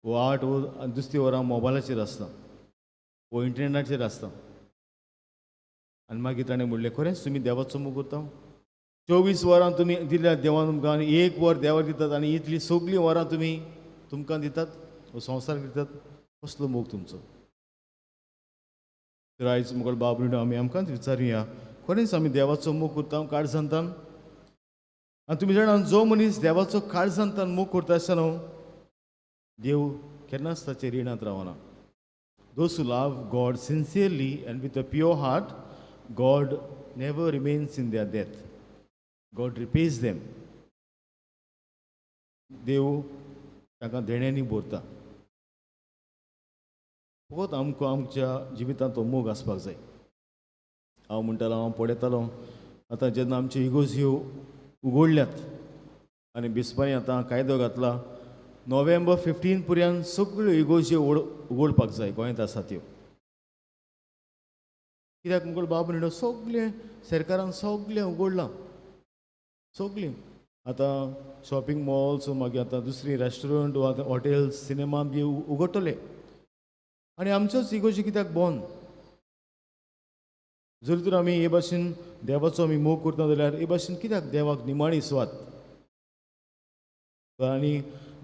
Speaker 8: वो 8 वा दुसरी वरां मोबायलाचेर आसता, वो इंटरनेटाचेर आसता. आनी मागीर ताणें म्हणलें खरेंच तुमी देवाचो मोग करता? 24 वरां तुमी दिल्या देवान तुमकां, आनी 1 वर देवाक दितात, आनी इतलीं सगळीं वरां तुमी तुमकां दितात, वो संवसाराक दितात. कसलो मोग तुमचो? तर आयज मुखार बाबू आमी आमकांच विचारुया, खरेंच आमी देवाचो मोग करता काळजांतान? आनी तुमी जाणा जो मनीस देवाचो काळजांतान मोग करता आसतना देव केन्नाच ताचे रिणांत रावना. Those who love God sincerely and with a pure heart, God never remains in their death. God repays them. देव ताका देण्यांनी भरता. फकत आमकां आमच्या जिवितांत तो मोग आसपाक जाय. हांव म्हणटालो, हांव पळयतालो आतां जेन्ना आमच्यो इगोर्ज्यो उगडल्यात आनी बिस्पारी आतां कायदो घातला, नोव्हेंबर 15 पर्यंत सगळ्यो इगोर्ज्यो उगडपाक जाय गोंयांत आसा त्यो. कित्याक मुगल बाबू सगळे सरकारान सगळें उगडलां, सगळीं. आतां शॉपिंग मॉल्स मागीर आतां दुसरी रेस्टॉरंट वा हॉटेल्स सिनेमा बी उगडटले आनी आमच्योच इगोर्जी कित्याक बंद जर तर आमी हे भाशेन देवाचो आमी मोग करता जाल्यार हे भाशेन कित्याक देवाक निमाणी सुवात आनी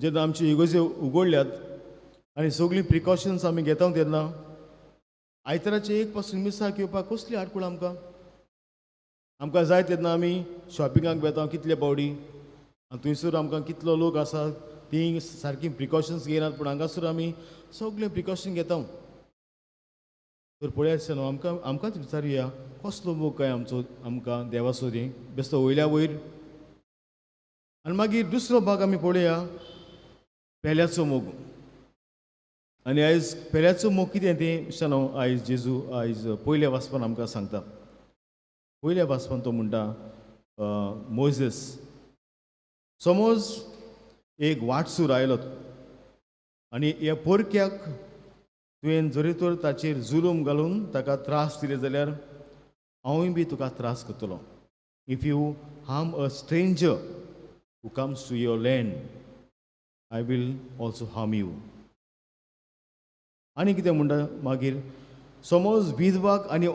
Speaker 8: जेन्ना आमच्यो इगोर्जी उगडल्यात आनी सगळीं प्रिकॉशन्स आमी घेता तेन्ना आयताराचे एक पासून मिसाक येवपाक कसली आडखळ आमकां जाय तेन्ना आमी शॉपिंगाक वेता कितले पावडी आनी थंयसर आमकां कितलो लोक आसा ती सारकी प्रिकॉशन्स घेयनात पूण हांगासर आमी सगळे प्रिकॉशन घेता तर पळयात न्हू आमकांच विचारुया कसलो मोग काय आमचो आमकां देवाचो दी बेश्टो वयल्या वयर आनी मागीर दुसरो भाग आमी पळोवया पेल्याचो मोग आनी आयज पेल्याचो मोग कितें तें न्हू आयज जेजू आयज पयल्या वाचपान आमकां सांगता पयल्या वाचपान तो म्हणटा मोजेस समज एक वाटसूर आयलो आनी ह्या पोरक्याक तुवें जरी तर ताचेर जुलूम घालून ताका त्रास दिले जाल्यार हांवूय बी तुका त्रास करतलो if you harm a stranger who comes to your land I will also harm you आनी कितें म्हणटा मागीर समज विधवाक आनी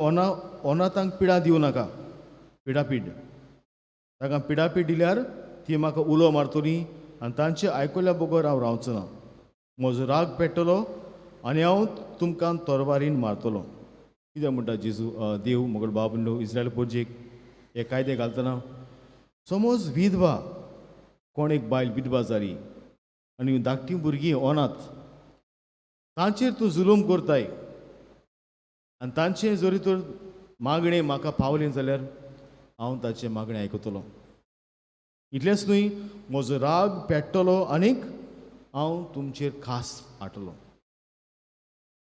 Speaker 8: अनाथांक पिडा दिवं नाका पिडापीड ताका पिडापीड दिल्यार ती म्हाका उलो मारतली आनी तांचे आयकल्या बगर हांव रावचो ना म्हजो राग पेट्टलो आनी हांव तुमकां तोरवारीन मारतलो कितें म्हणटा जेजू देव मोगल बाबू इस्रायल पोरजेक हे कायदे घालतना समज विधवा कोण एक बायल विधवा जाली आनी धाकटी भुरगीं अनाथ तांचेर तूं जुलूम करताय आनी तांचे जरी तर मागणें म्हाका पावलें जाल्यार हांव ताचें मागणें आयकतलो इतलेंच न्हय म्हजो राग पेट्टलो आनीक हांव तुमचेर खास हाडटलो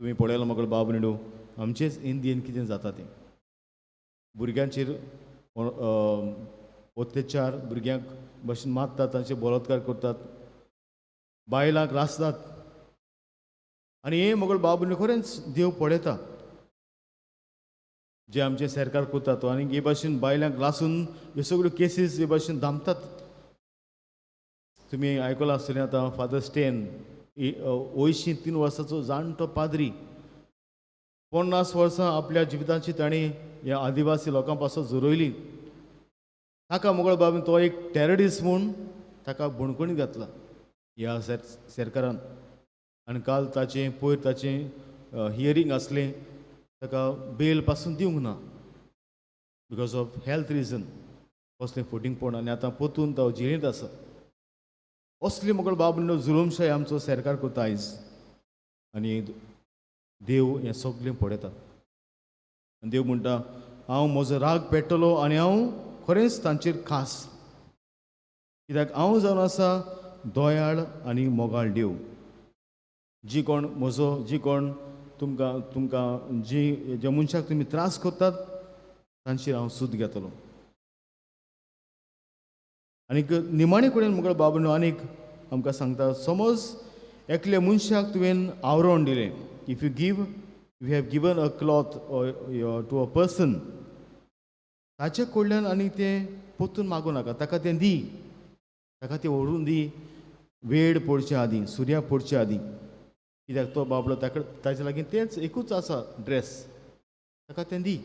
Speaker 8: तुमी पळयलो म्हाका बाब न्हू आमचेच इंडियेन कितें जाता तें भुरग्यांचेर अत्याचार भुरग्यांक भाशेन मारतात तांचे बलात्कार करतात बायलांक लासतात आनी हे मोगल बाबू खरेंच देव पळयता जे आमचे सरकार करता तो आनी हे भाशेन बायलांक लासून ह्यो सगळ्यो केसीस हे भाशेन धांपतात तुमी आयकलां आसतलें आतां फादर स्टेन 83 वर्साचो जाणटो पाद्री 50 वर्सां आपल्या जिविताची ताणें ह्या आदिवासी लोकां पासून झुरयली ताका मोगळ बाबून तो एक टेररिस्ट म्हूण ताका बणकणीत घातला ह्या सरकारान आनी काल ताचें पयर ताचें हियरींग आसलें ताका बेल पासून दिवंक ना बिकॉज ऑफ हेल्थ रिजन कसलें फुटींग पडून आनी आतां पोतून तो जेलींत आसा असली मोगळ बाबू जुलूमशाही आमचो सरकार करता आयज आनी देव हें सगळें पळयता आनी देव म्हणटा हांव म्हजो राग पेट्टलो आनी हांव खरेंच तांचेर खास कित्याक हांव जावन आसा दयाळ आनी मोगाळ देव जी कोण तुमकां ज्या मनशाक तुमी त्रास करतात तांचेर हांव सूद घेतलो आनीक निमाणे कडेन मुगळ बाबू आनीक आमकां सांगता समज एकल्या मनशाक तुवें आवरण दिलें if you have given a cloth to a person ताचे कडल्यान आनी तें पोत्तून मागूं नाका ताका तें दी ताका तें व्हरून दी वेळ पडचे आदीं सुर्या पडचे आदीं कित्याक तो बाबलो ताचे लागीं तेंच एकूच आसा ड्रेस ताका तें दी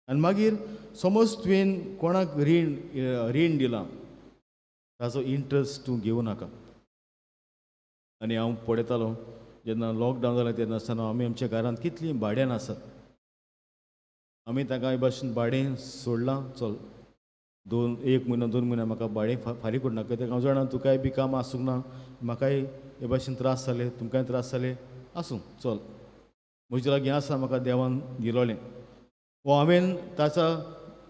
Speaker 8: आनी मागीर समज तुवें कोणाक रीण दिलां ताचो इंट्रस्ट तूं घेवं नाका आनी हांव पळयतालो जेन्ना लॉकडावन जालें तेन्ना आसतना आमी आमच्या घरांत कितलीं भाड्यान आसात आमी ताका हे भाशेन भाडें सोडलां चल 1 म्हयनो 2 म्हयने म्हाका भाडें फारीक कोर नाका कित्याक हांव जाणा तुकाय बी काम आसूंक ना म्हाकाय हे भाशेन त्रास जाले तुमकांय त्रास जाले आसूं चल म्हजे लागीं आसा म्हाका देवान दिलोलें वो हांवें ताचा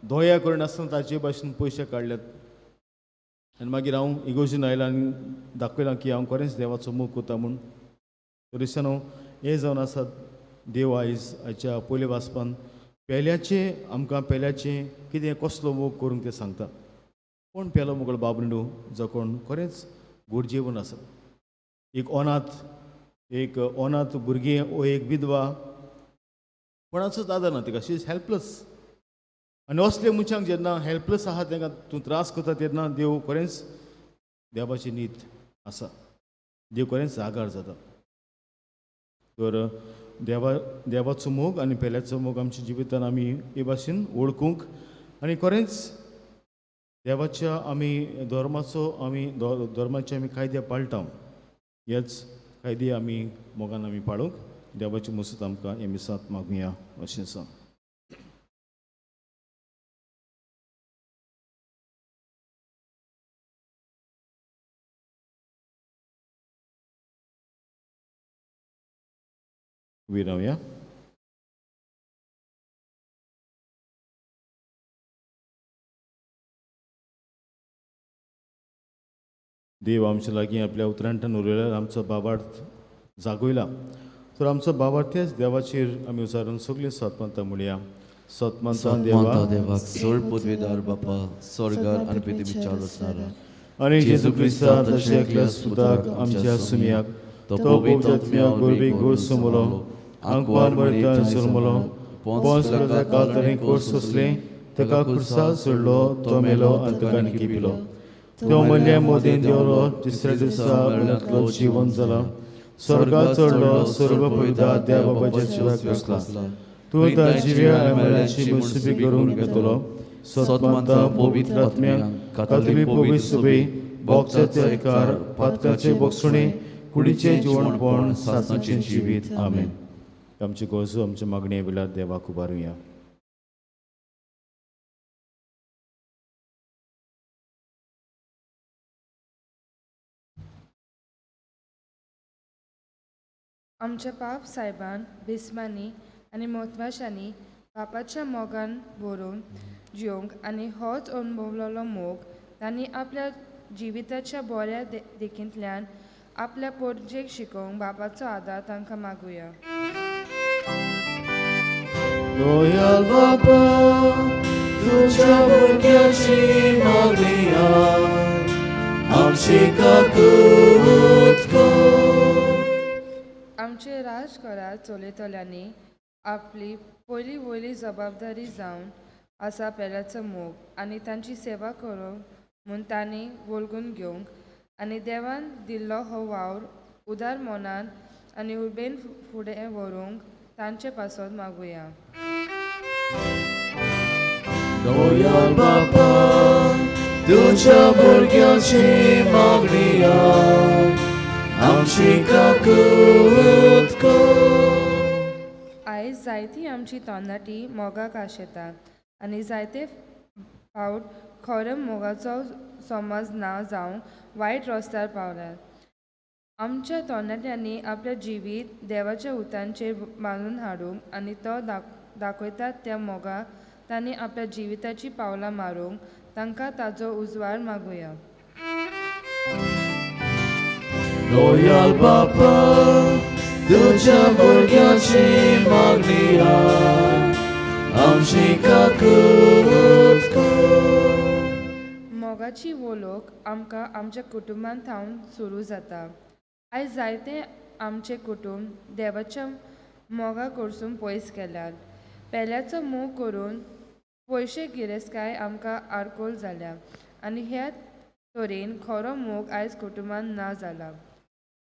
Speaker 8: दोया करून आसतना ताचे भाशेन पयशे काडल्यात आनी मागीर हांव इगोर्जीन आयलां आनी दाखयलां की हांव खरेंच देवाचो मोग करता म्हूण तरीसान हे जावन आसात देव आयच्या पयले वाचपान आमकां पेल्याचें कितें कसलो मोग करूंक तें सांगता कोण पेलो मुगळ बाबू जो कोण खरेंच गोड जेवण आसा एक अनाथ भुरगें वो एक विधवा कोणाचोच आदार ना तिका शी इज हेल्पलेस आनी असले मनशांक जेन्ना हेल्पलेस आहा तांकां तूं त्रास करता तेन्ना देव खरेंच देवाची नीत आसा, देव खरेंच जागार जाता. तर देवाचो मोग आनी पेल्याचो मोग आमच्या जिवितान आमी हे भाशेन ओळखूंक आनी खरेंच देवाच्या आमी धर्माचे आमी कायदे पाळटा, हेच कायदे आमी मोगान आमी पाळूंक देवाची मसत आमकां हे मिसांत मागुया अशें आसा. उबी रावया. देव आमच्या लागीं आपल्या उतरांठान उलयल्यार आमचो बाबार्थ जागयला. तर आमचो बाबार्थ तेच देवाचेर आमी उजारून सगळीं सतमंतां म्हणया. सतमंतां
Speaker 7: देवाक सोड पदवीदार बापा स्वर्गार आनी पृथ्वीच्या रचणारा
Speaker 8: आनी जेजू क्रिस्ता तशें एकल्या सुदाक आमच्या सुमयाक तो पवित्र आत्म्याक गोरबी घोळ सोमलो आंकवान मरता जल्मलो पोंस पिलाच्या काळतरी कोर्स सोंसले ताका खुर्सार सोडलो तो मेलो आनी ताका निकिपिलो तो मल्ल्या मोदेन देवलो तिसऱ्या दिसा मरणांतलो जिवंत जाला स्वर्गात चडलो स्वर्ग पवित्र देव बाबाच्या शिवाक बसला तूं जिव्या आनी मरणाची मुसबी करून घेतलो सतमंतां पवित्र आत्म्याक कातोलीक पवित्र सभे भोगचाचे अधिकार पातकाचे बोगसणे कुडीचे जिवणपण सासणाचें जिवीत आमेन. आमची गरजो आमच्या मागणे वेळार देवाक उबारुया.
Speaker 9: आमच्या पाप सायबान भिस्मांनी आनी म्हत्वाशांनी बापाच्या मोगान भरून जिवंक आनी होच अनुभवलेलो मोग तांणी आपल्या जिविताच्या बऱ्या देखींतल्यान आपल्या पोरजेक शिकोवंक बापाचो आदार तांकां मागुया.
Speaker 7: लोयल बापा तुझ्या भुरग्याची मागणी आय आमची काकूत कर.
Speaker 9: आमचे राजघरात चलयतल्यांनी आपली पयली वयली जबाबदारी जावन आसा पेल्याचो मोग आनी तांची सेवा करूंक म्हूण तांणी वळगून घेवंक आनी देवान दिल्लो हो वावर उदार मनान आनी उर्बेन फुडें व्हरूंक तांचे पासत मागुया.
Speaker 7: लोयल बापा तुझ्या भुरग्याची मागणी आय आमची काकूत कर.
Speaker 9: आयज जायतीं आमची तरणाटी मोगाक आशेतात आनी जायते फावट खऱ्या मोगाचो समज ना जावं वायट रस्त्यार पावल्यात. आमच्या तरणाट्यांनी आपल्या जिवीत देवाच्या उतांचेर बांदून हाडूंक आनी तो दाखयतात त्या मोगा तांणी आपल्या जिविताची पावलां मारूंक तांकां ताजो उजवाड मागुया.
Speaker 7: लोयल बापा तुझ्या भुरग्याची मागणी आय आमची काकूत कर.
Speaker 9: मोगाची वळख आमकां आमच्या कुटुंबांत थावन सुरू जाता. आयज जायते आमचे कुटुंब देवाच्या मोगा कडसून पयस गेल्यात. पेल्याचो मोग करून पयशे गिरेस्तकाय आमकां आडकोल जाल्या आनी ह्या तरेन खरो मोग आयज कुटुंबांत ना जाला.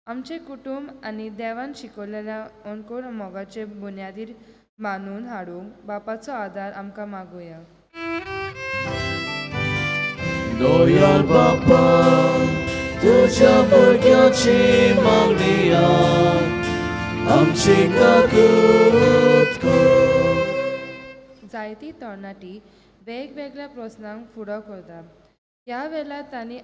Speaker 9: आमचे कुटुंब आनी देवान शिकयलेल्या अणकोर मोगाचे बुन्यादीर बांदून हाडूंक बापाचो आदार आमकां मागुया.
Speaker 7: लोयल बापा तुझ्या भुरग्याची मागणी आय आमची काकूत कर.
Speaker 9: जायतीं तरणाटी वेगवेगळ्या प्रस्नांक फुडो करता. ह्या वेळार तांणी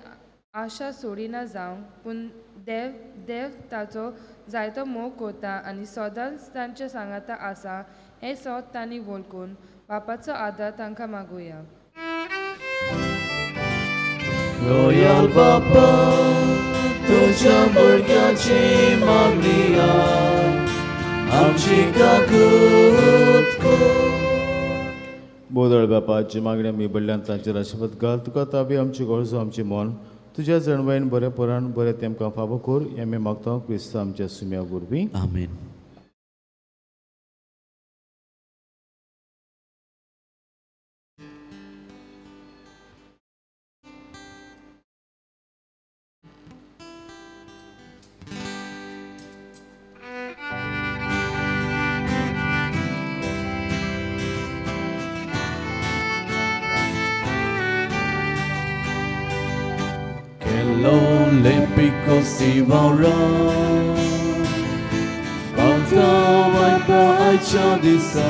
Speaker 9: आशा सोडिना जावंक पूण देव ताचो जायतो मोग करता आनी सदांच तांच्या सांगाता आसा हें सत तांणी वळखून बापाचो आदार तांकां मागुया.
Speaker 7: लोयल बापा तुझ्या भुरग्याची मागणी आय आमची काकूत कर.
Speaker 8: बोदळ बापाची मागणी आमी बडल्यान तांचेर आशिर्वाद घाल. तुका ताबी आमची गरजो आमचें मन तुज्या जणवायन बरेपणान बरें तेमकां फावो कर. हें आमी मागता क्रिस्त आमच्या सुम्या वरवीं.
Speaker 7: आमेन. कोसिवारा आता वायपाच्या दिसा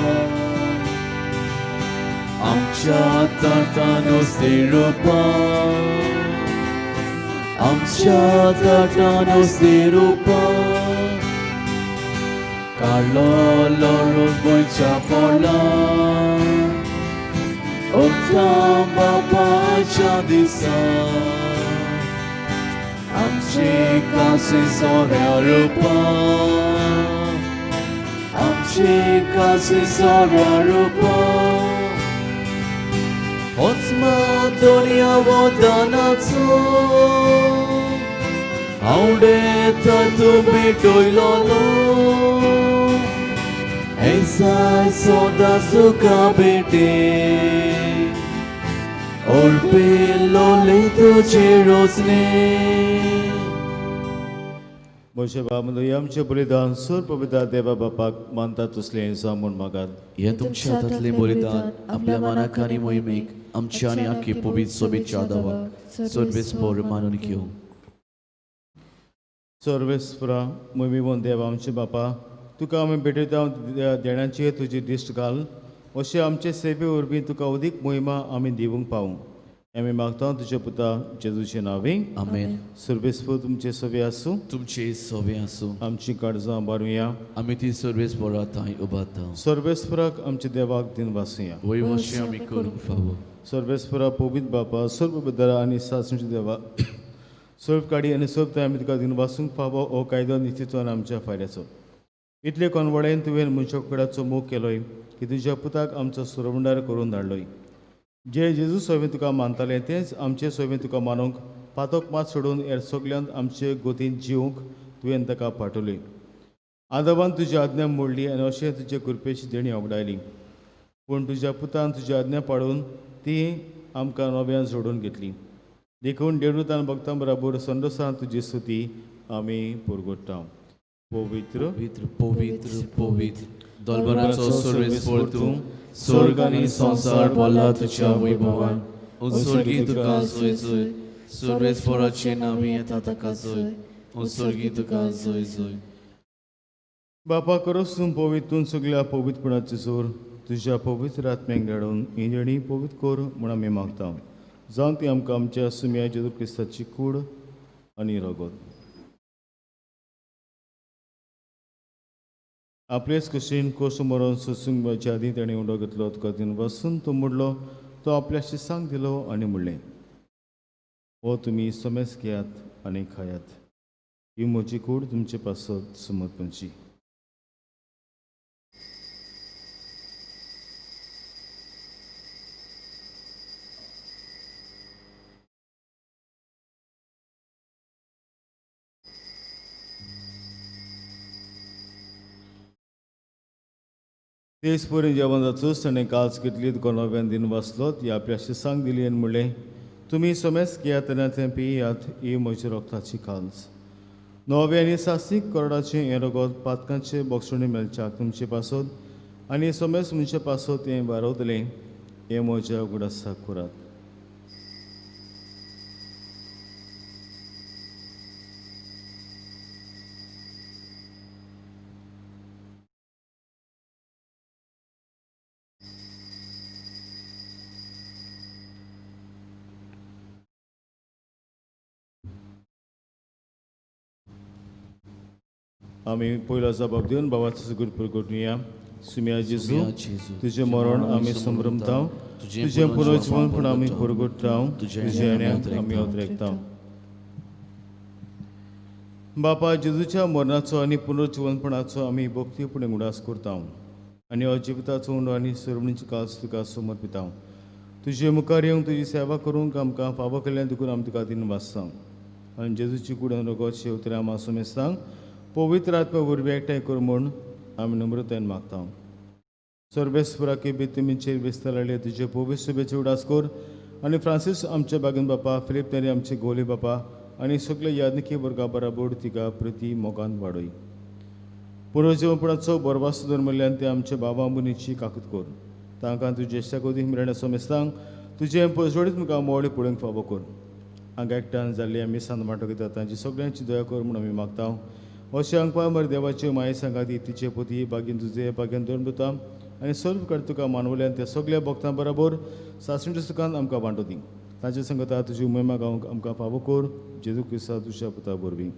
Speaker 7: आमच्या ताटान नुस्तें रुपा आमच्या ताटान नुस्तें रुपा काडलो रोस गोंयच्या पोरलां ओता बापाच्या दिसा आमची कासी सोऱ्या रुपा आमची कासी सोऱ्या रुपा होच दोनिया वोदानाचो आवडेता तूं भेटोयलो ऐसा सोदा सुका बेटे और पेलो ले तुझे रोजने
Speaker 8: मोशे बाबा आमचे बलिदान सोर पवित्र देवा बापाक मानता तसले जामून मागात
Speaker 7: हे तुमच्या हातातले बलिदान आपल्या मनाक आनी मोहिमेक आमच्या आनी आख्खी पवित्र सोबीच्या आदावाक सर्वेस्पर मानून घेवं
Speaker 8: सर्वेस्परा मोहिमेवन देवा आमचे बापा तुका आमी भेटयता देण्याची तुजी दिश्ट घाल अशें आमचे सेवे वरवीं तुका अदीक मोहिमा आमी दिवंक पावूं आमी मागता तुजे पुता जेजूचे नांवे
Speaker 7: आमेन
Speaker 8: सर्वेस्पर तुमचे सवे आसूं
Speaker 7: तुमचे सवे आसूं
Speaker 8: आमची काळजां बारुया
Speaker 7: आमी ती सर्वेस्परा थंय उबारता
Speaker 8: सर्वेस्पराक आमचे देवाक दिन वासुया
Speaker 7: वयवशें आमी करूंक फावो
Speaker 8: सर्वेस्परा पवित्र बापा सर्व बदरा आनी सासणचे देवा सर्व काडी आनी सर्व आमी तुका दिन वासूंक फावो हो कायदो निश्चितवान आमच्या फायद्याचो इतले कोनवडेन तुवें मनशा कडेचो मोग केलोय की तुज्या पुताक आमचो सुरवंडार करून धाडलोय जे जेजू सोबें तुका मानतालें तेंच आमचे सोबें तुका मानूंक पातोक मात सोडून हेर सगल्यांत आमचे गोतीन जिवंक तुवें ताका पाठवली आदवान तुजी आज्ञा मोडली आनी अशें तुजे कृपेची देणी ओगडायली पूण तुज्या पुतान तुजी आज्ञा पाडून ती आमकां नव्यान जोडून घेतली देखून देडूतान भक्तां बराबर संडोसान तुजी स्तुती आमी पुरगोडटा पवित्र
Speaker 7: पवित्र पवित्र पवित्र दलबराचो सर्वेस्पर तूं स्वर्ग आनी संसार भरला तुज्या वैभवान उत्सर्गी तुका जय जय सर्वेस्पराचे नांव येता ताका जय उत्सर्गी तुका जय जय
Speaker 8: बापा करोस तूं पवित्र सगळ्या पवित्रपणाचे जोर तुज्या पवित्र आत्म्याक धाडून ही देणी पवित्र कर म्हूण आमी मागता जावन ती आमकां आमच्या सुम्या जेजू क्रिस्ताची कूड आनी रगत आपलेच कशेन कोस मरोन सत्संगाच्या आदी ताणें उडो घेतलो तुका दिन वसून तो मोडलो तो आपल्या शिसांक दिलो आनी म्हणलें हो तुमी समेस घेयात आनी खायात ही म्हजी कूड तुमचे पासत समर्पणची तेच पर्यंत जेवण जातूच ताणें काच घेतली तुका नव्यान दिन वाचलो ती आपल्या शिसांक दिली आनी म्हणलें तुमी समेस घेयात आनी तें पियात ही म्हजी रोगताची काल्स नवे आनी सासीक करडाचें हें रगत पातकांचे बोगसुणी मेलच्याक तुमचे पासत आनी समेस म्हणजे पासत हें वारवतलें हें म्हज्या उगडासाक करात आमी पयलो जबाब दिवन बाबाचो सुगूर परगोटुया सुम्या जेजू तुजें मरण आमी संभ्रमता तुजें पुनर्जीवन पूण आमी परगोडटा तुजे येण्याक आमी ओद्रेगता बापा जेजूच्या मरणाचो आनी पुनर्जीवनपणाचो आमी भक्तीपणे उडास करता आनी हो जिविताचो उंडो आनी सरवणीची कास तुका समर्पिता तुजे मुखार येवंक तुजी सेवा करूंक आमकां फावो केल्ल्यान देखून आमी तुका दिन वाचता आनी जेजूची कुडन रगत शेवतरे आमी समेस्तांक पवित्र आत्मा वरवीं एकठांय कर म्हूण आमी नम्रतायेन मागता सर्वेस्पराकी बी तुमीचेर वेस्त लायले तुजे पवित्र सभेचे उडास कर आनी फ्रांसीस आमच्या बागेन बापा फिलीप तेरी आमचे गोली बापा आनी सगळे यादनिकी वर्गा बराबर तिका प्रती मोगान वाडय पुनर्जीवनपणाचो बरवास धर्मल्ल्यान ते आमच्या बाबा मुनीची काकूत कर तांकां तुजे इश्टागोदी मेळण्या समेस्तांक तुजें पजवडीत मुखार मोवळी पळोवंक फावो कर हांगा एकठांय जाल्ली आमी सांत माटो घेतात तांची सगळ्यांची दया कर म्हणून आमी मागता अशें हांगा मर देवाचे माये सांगाती तिचे पती बागेन तुजे बागेन दोन दोता आनी सर्व कर तुका मानवल्यान त्या सगळ्या भक्तां बरोबर सासणच्या सुखांत आमकां वांटो दी तांचे संगता तुजी महिमा गावंक आमकां फावो कर जेजू क्रिस्ता तुज्या पुता वरवीं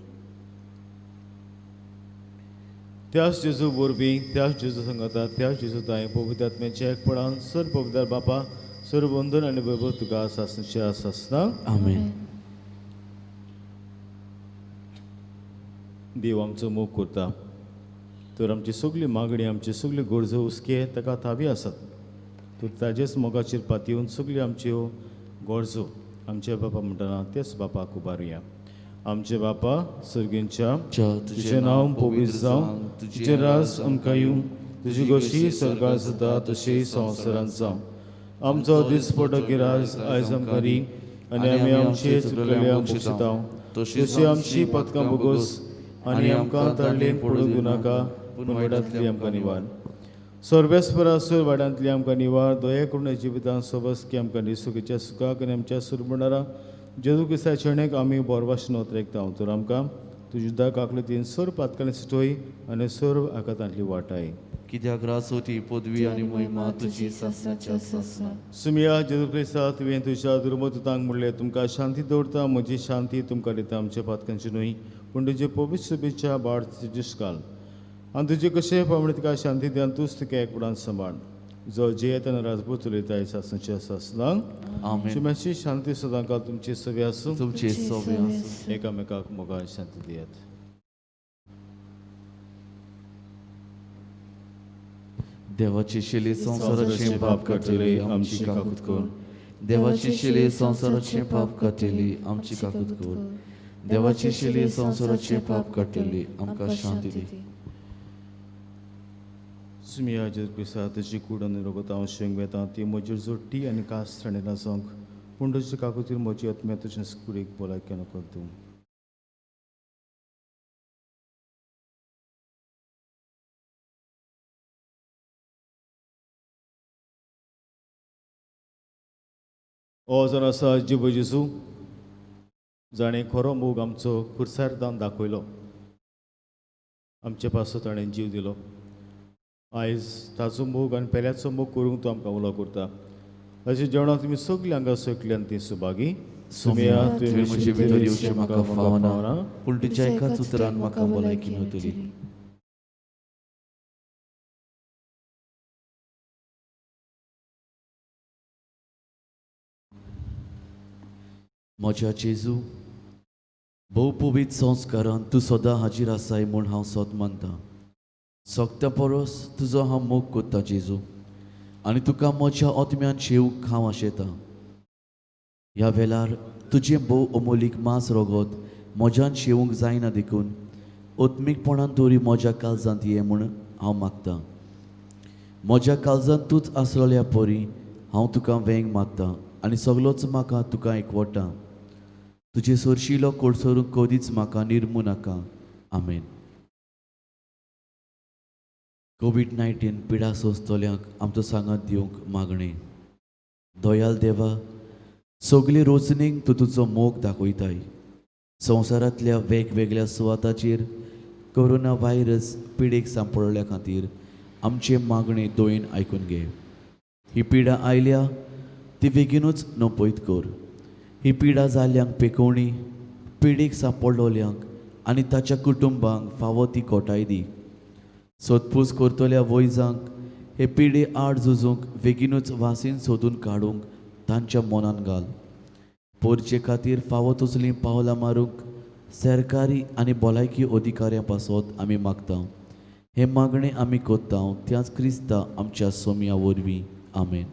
Speaker 8: त्याच जेजू वरवीं त्याच जेजू संगता त्याच जेजू ताय पवित्र आत्म्याच्या एकपणान सर्व पवित्र बापा सर्व बंधन आनी वैभव तुका सासणचे आसना
Speaker 7: आमेन.
Speaker 8: देव आमचो मोग करता तर आमची सगळी मागणी आमची सगळी गरजो हुस्के ताका थावी आसात तर ताजेच मोगाचेर पातयेवन सगळ्यो आमच्यो गरजो आमचे बापा म्हणटना तेच बापाक उबारुया आमचे बापा सर्गींच्या तुजें नांव पवित्र जावं तुजें राज आमकां येवं तुजी कशी सरकार जाता तशी संवसारांत जावं आमचो दिसपटो गिरायज आयज आमकां दी आनी आमी आमचे चुकलेल्या बक्षितांव तशी आमची पथकां बोगोस आनी आमकां ताळ्ळेन पडूंक दिवनाका पूण वायटांतली आमकां निवार सर्वेस्परा सुर वाड्यांतली आमकां निवार दये करून जिवितांत सबस की आमकां निसुखीच्या सुखाक आनी आमच्या सुरमणारा जेजू क्रिस्ताचे अणेक आमी बोरभाशेन उतरेकता तर आमकां तुजी दाक आकलितीन सर्व पातकांनी सुटोय आनी सर्व आकातांतली वाटाय
Speaker 7: कित्याक रासोती पदवी आनी महिमा तुजी सासणाच्या सासना
Speaker 8: सुमिया जेजू क्रिस्ता तुवें तुज्या दुर्मतांक म्हणलें तुमकां शांती दवरता म्हजी शांती तुमकां दिता आमच्या पातकांची न्हय पूण तुजे पवित्र शुभेच्छा बाळ तिश्काल आनी तुजे कशें प्रमाणे तिका शांती दियान तूंच तिका एकपणान सांबाळ जो जेयत आनी राजपूत चलयता सासणाच्या सासनांक
Speaker 7: आमेन.
Speaker 8: शुभेची शांती सदां काल तुमची सवी आसूं
Speaker 7: तुमचे सवे आसूं.
Speaker 8: एकामेकाक मोगान शांती दियात
Speaker 7: देवाची शिले संसाराचे पाप काडटली आमची काकूत कर देवाची शिले संसाराचे पाप काडटली आमची काकूत कर देवाची शिले संसाराचे पाप काडटली आमकां शांती दी
Speaker 8: सुमिया जेजू क्रिस्ता तुजी कूड आनी रोगत हांव शेंग वेता ती म्हजी जोडटी आनी कास थंडेला जावंक पूण तुजी काकुतीर म्हजी आत्म्या तुजे कुडीक भलायकी नकळ तूं हो जर आसा जिबो जेजू जाणें खरो मोग आमचो खुर्सार दान दाखयलो आमचे पासो ताणें जीव दिलो आयज ताचो मोग आनी पेल्याचो मोग करूंक तूं आमकां उलो करता ताच्या जेवणाक तुमी सगळीं हांगा सोयकल्यान ती सुभागी सुमिया तुवें म्हजे भितर येवचें म्हाका फावना
Speaker 7: पूण तुज्या एकाच उतरान म्हाका भलायकी मेळटली म्हज्या जेजू भोव पवित्र संस्कारांत तूं सदां हाजीर आसाय म्हूण हांव सोद मानतां सोगत्या परस तुजो हांव मोग कोत्ता जेजू आनी तुका म्हज्या आत्म्यान शेवूंक हांव आशेतां ह्या वेळार तुजें भोव अमोलीक मांस रोगोत म्हज्यान शेवूंक जायना देखून ओत्मीकपणान तोरी म्हज्या काळजांत ये म्हूण हांव मागतां म्हज्या काळजांत तूंच आसलोल्या परी हांव तुका वेंग मागतां आनी सगलोच म्हाका तुका एकवटा तुजे सोरशिलो कोडसोरूंक कदींच म्हाका निर्मू नाका आमेन कोविड-19 पिडा सोंसतल्यांक आमचो सांगात दिवंक मागणें दयाल देवा सगली रोचणींक तूं तुजो मोग दाखयताय संवसारांतल्या वेगवेगळ्या सुवाताचेर कोरोना व्हायरस पिडेक सांपडल्या खातीर आमचे मागणे दोयेन आयकून घे ही पिडा आयल्या ती बेगीनूच नपयत कर ही पिडा जाल्ल्यांक पेकोवणी पिडेक सांपडलोल्यांक आनी ताच्या कुटुंबांक फावो ती कोटाय दी सोदपूस करतल्या वैजांक हे पिडे आड झुजूंक बेगीनूच वासीन सोदून काडूंक तांच्या मनान घाल पोरचे खातीर फावो तसलीं पावलां मारूंक सरकारी आनी भलायकी अधिकाऱ्यां पासत आमी मागता हे मागणें आमी कोत्ता त्याच क्रिस्ता आमच्या सोम्या वरवीं आमेन.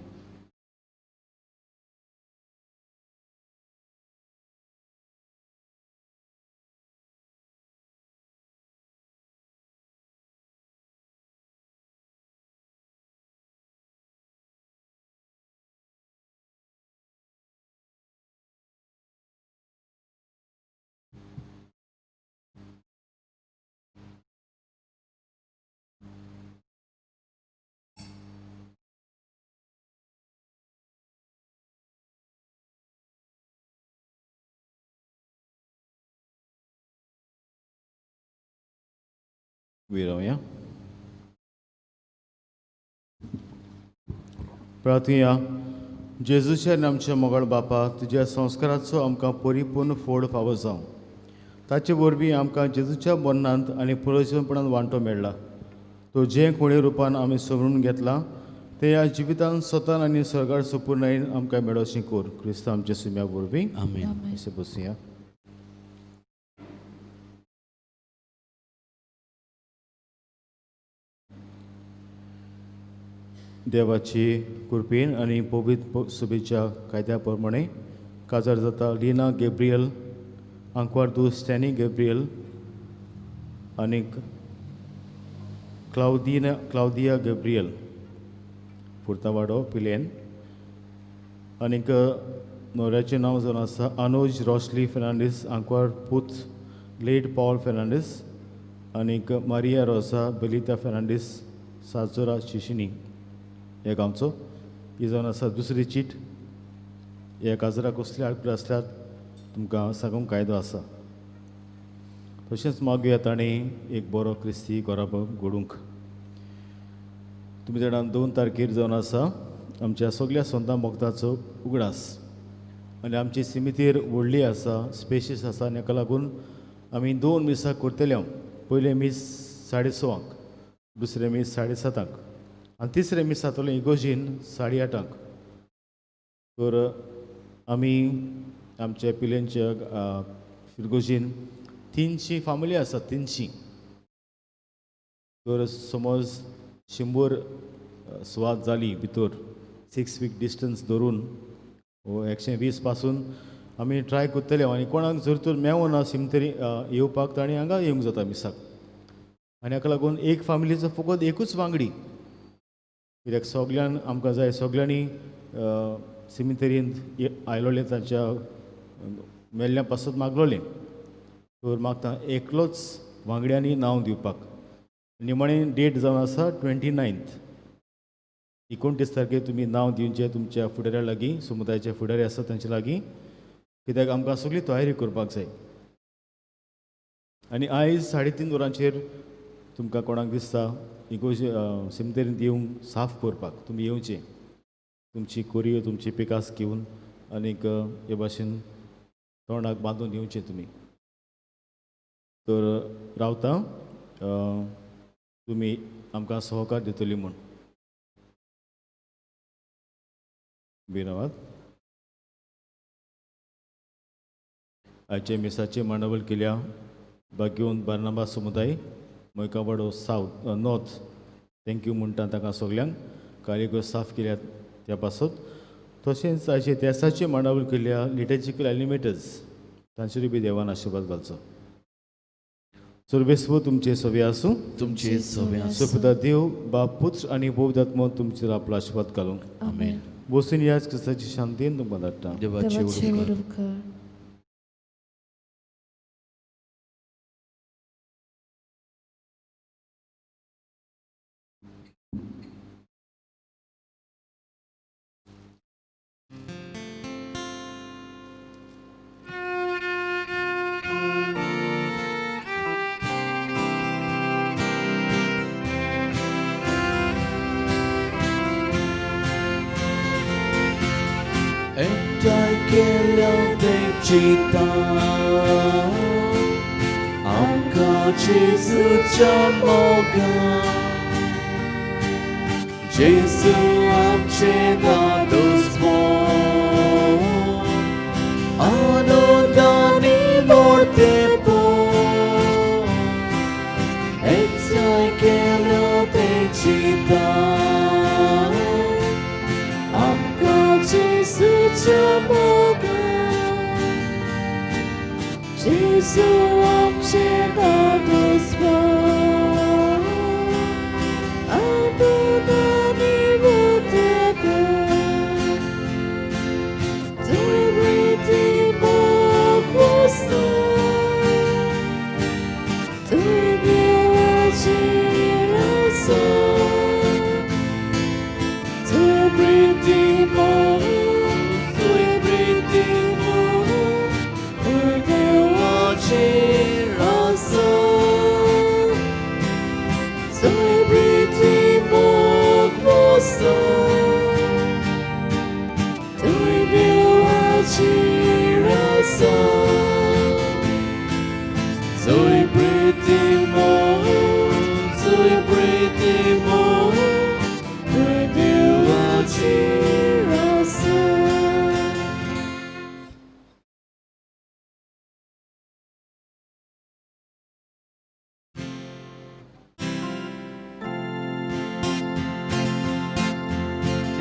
Speaker 8: विरवया. प्रार्थुया. जेजूच्या आमच्या मोगाळ बापा, तुज्या संस्काराचो आमकां परिपूर्ण फोड फावो जावं. ताचे वरवीं आमकां जेजूच्या मरणांत आनी पुरोजपणांत वांटो मेळ्ळा. तो जें कोणे रुपान आमी समरून घेतला ते ह्या जिवितांत स्वतान आनी स्वर्गार संपूर्णायेन आमकां मेळोवचें कोर. क्रिस्त आमच्या सुम्या वरवीं आमेन. अशें बसुया. देवाची कृपेन आनी पवित्र सभेच्या कायद्या प्रमाणे काजार जाता लिना गॅब्रियल, आंकवार स्टॅनी गॅब्रियल आनीक क्लाउदिया गॅब्रियल पुर्तावाडो पिलेन. आनीक न्हवऱ्याचें नांव जावन आसा अनुज रॉस्ली फेर्नांडीस, आंकवार पूत लेट पॉल फेर्नांडीस. आनीक मारिया रोसा बेलिता फेर्नांडीस, साजोरा चिशिनी हे गांवचो. ही जावन आसा दुसरी चीट. ह्या काजराक कसले आडकुळे आसल्यार तुमकां सांगूंक कायदो आसा. तशेंच मागुया ताणें एक बरो क्रिस्ती घोराबो घडूंक. तुमी जाणा 2 तारखेर जावन आसा आमच्या सगळ्या संतां भक्तांचो उगडास. आनी आमची सिमितेर व्हडली आसा, स्पेशियस आसा. आनी हाका लागून आमी 2 मिसाक करतले. पयले मीस 6:30, दुसरे मीस 7:30 आनी तिसरे मीस जातलो इगोजीन 8:30. तर आमी आमच्या पिलेंच्या इगोजीन 300 फामिली आसा. 300. तर समज 100 सुवात जाली भितर 6 वीक डिस्टन्स धरून 120 पासून आमी ट्राय करतले. आनी कोणाक जर तर मेवना सिमतरी येवपाक ताणें हांगा येवंक जाता मिसाक. आनी हाका लागून एक फामिलीचो फकत एकूच वांगडी. कित्याक सगळ्यान आमकां जाय सगळ्यांनी सिमितेरींत आयलोले तांच्या मेल्ल्या पासत मागलोलें. तर म्हाका एकलोच वांगड्यांनी नांव दिवपाक. निमाणें डेट जावन आसा 29. 29 तारखेर तुमी नांव दिवचें तुमच्या फुडाऱ्या लागीं, समुदायाच्या फुडारी आसा तांचे लागीं. कित्याक आमकां सगळी तयारी करपाक जाय. आनी आयज 3:30 वरांचेर तुमकां कोणाक दिसता इगोजी सिमतेरींत येवंक साफ करपाक तुमी येवचें. तुमची कोरयो तुमची पिकास घेवन आनीक हे भाशेन तोंडाक बांदून येवचें तुमी. तर रावता तुमी आमकां सहकार दितली म्हूण. बिरावात. आयचे मिसाचे मांडावळ केल्या भाग्यवंत बार्नाबास समुदाय मोयकावाडो सावथ नॉर्थ थँक्यू म्हणटा ताका सगल्यांक. कारिगो साफ केल्यात त्या पासत. तशेंच आयचे देसाचे मांडावळ केल्या लिटर्जिकल एलिमेटर्स तांचेरूय बी देवान आशिर्वाद घालचो. सर्वेस्व तुमचे सवे आसूं.
Speaker 7: तुमचे सवे आसूं.
Speaker 8: सपुता देव बाप पुत्र आनी पवित्र आत्मा तुमचेर आपलो आशिर्वाद घालूं.
Speaker 7: आमेन.
Speaker 8: बसून ह्याच क्रिस्ताची शांतीन तुमकां धाडटा.
Speaker 7: देवाचे
Speaker 5: उपकार.
Speaker 7: एकठांय केल्या तेंचीता आमकां जेजूच्या मोगान. जेजू आमचे दादोस बोन आनंदानी मोडतेपण. एकठांय केल्या तेंचीता जेजूच्या मोगान. जेजू आमचे दादोस बोन आनंदानी मोडतेपण. तुवें प्रिती मोग वस्तू तुवें देवाचेर आसा. तुवें प्रिती मोग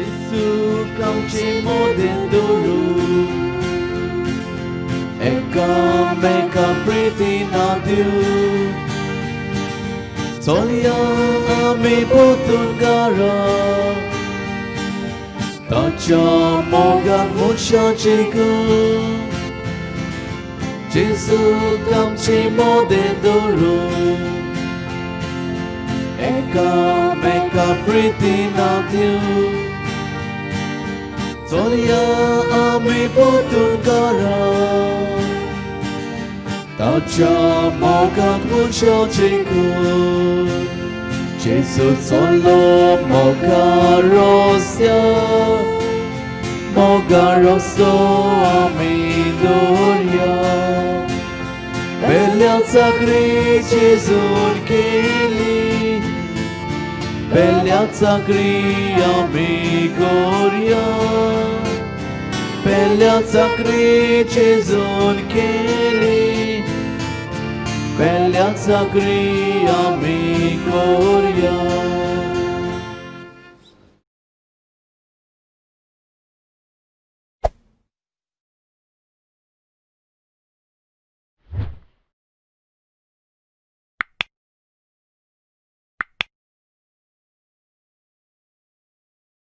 Speaker 7: जेजूक आमची मोदें दवरूं एकामेकांक प्रितीना दिवं चलया आमी पोतून घरा ताच्या मोगान मनशाची गूण जेजूक आमची मोदें दवरूं एकामेकांक प्रितीना दिवं चलया आमी पोतून घरा ताच्या मोगान मनशाची गूण जेजू चलो मोगान रस्तो आमी दवरया बेल्या चाकरी जेजून केली बेल्या चाकरी आमी करया बेल्या चाकरी जेजून केली बेल्या चाकरी आमी करया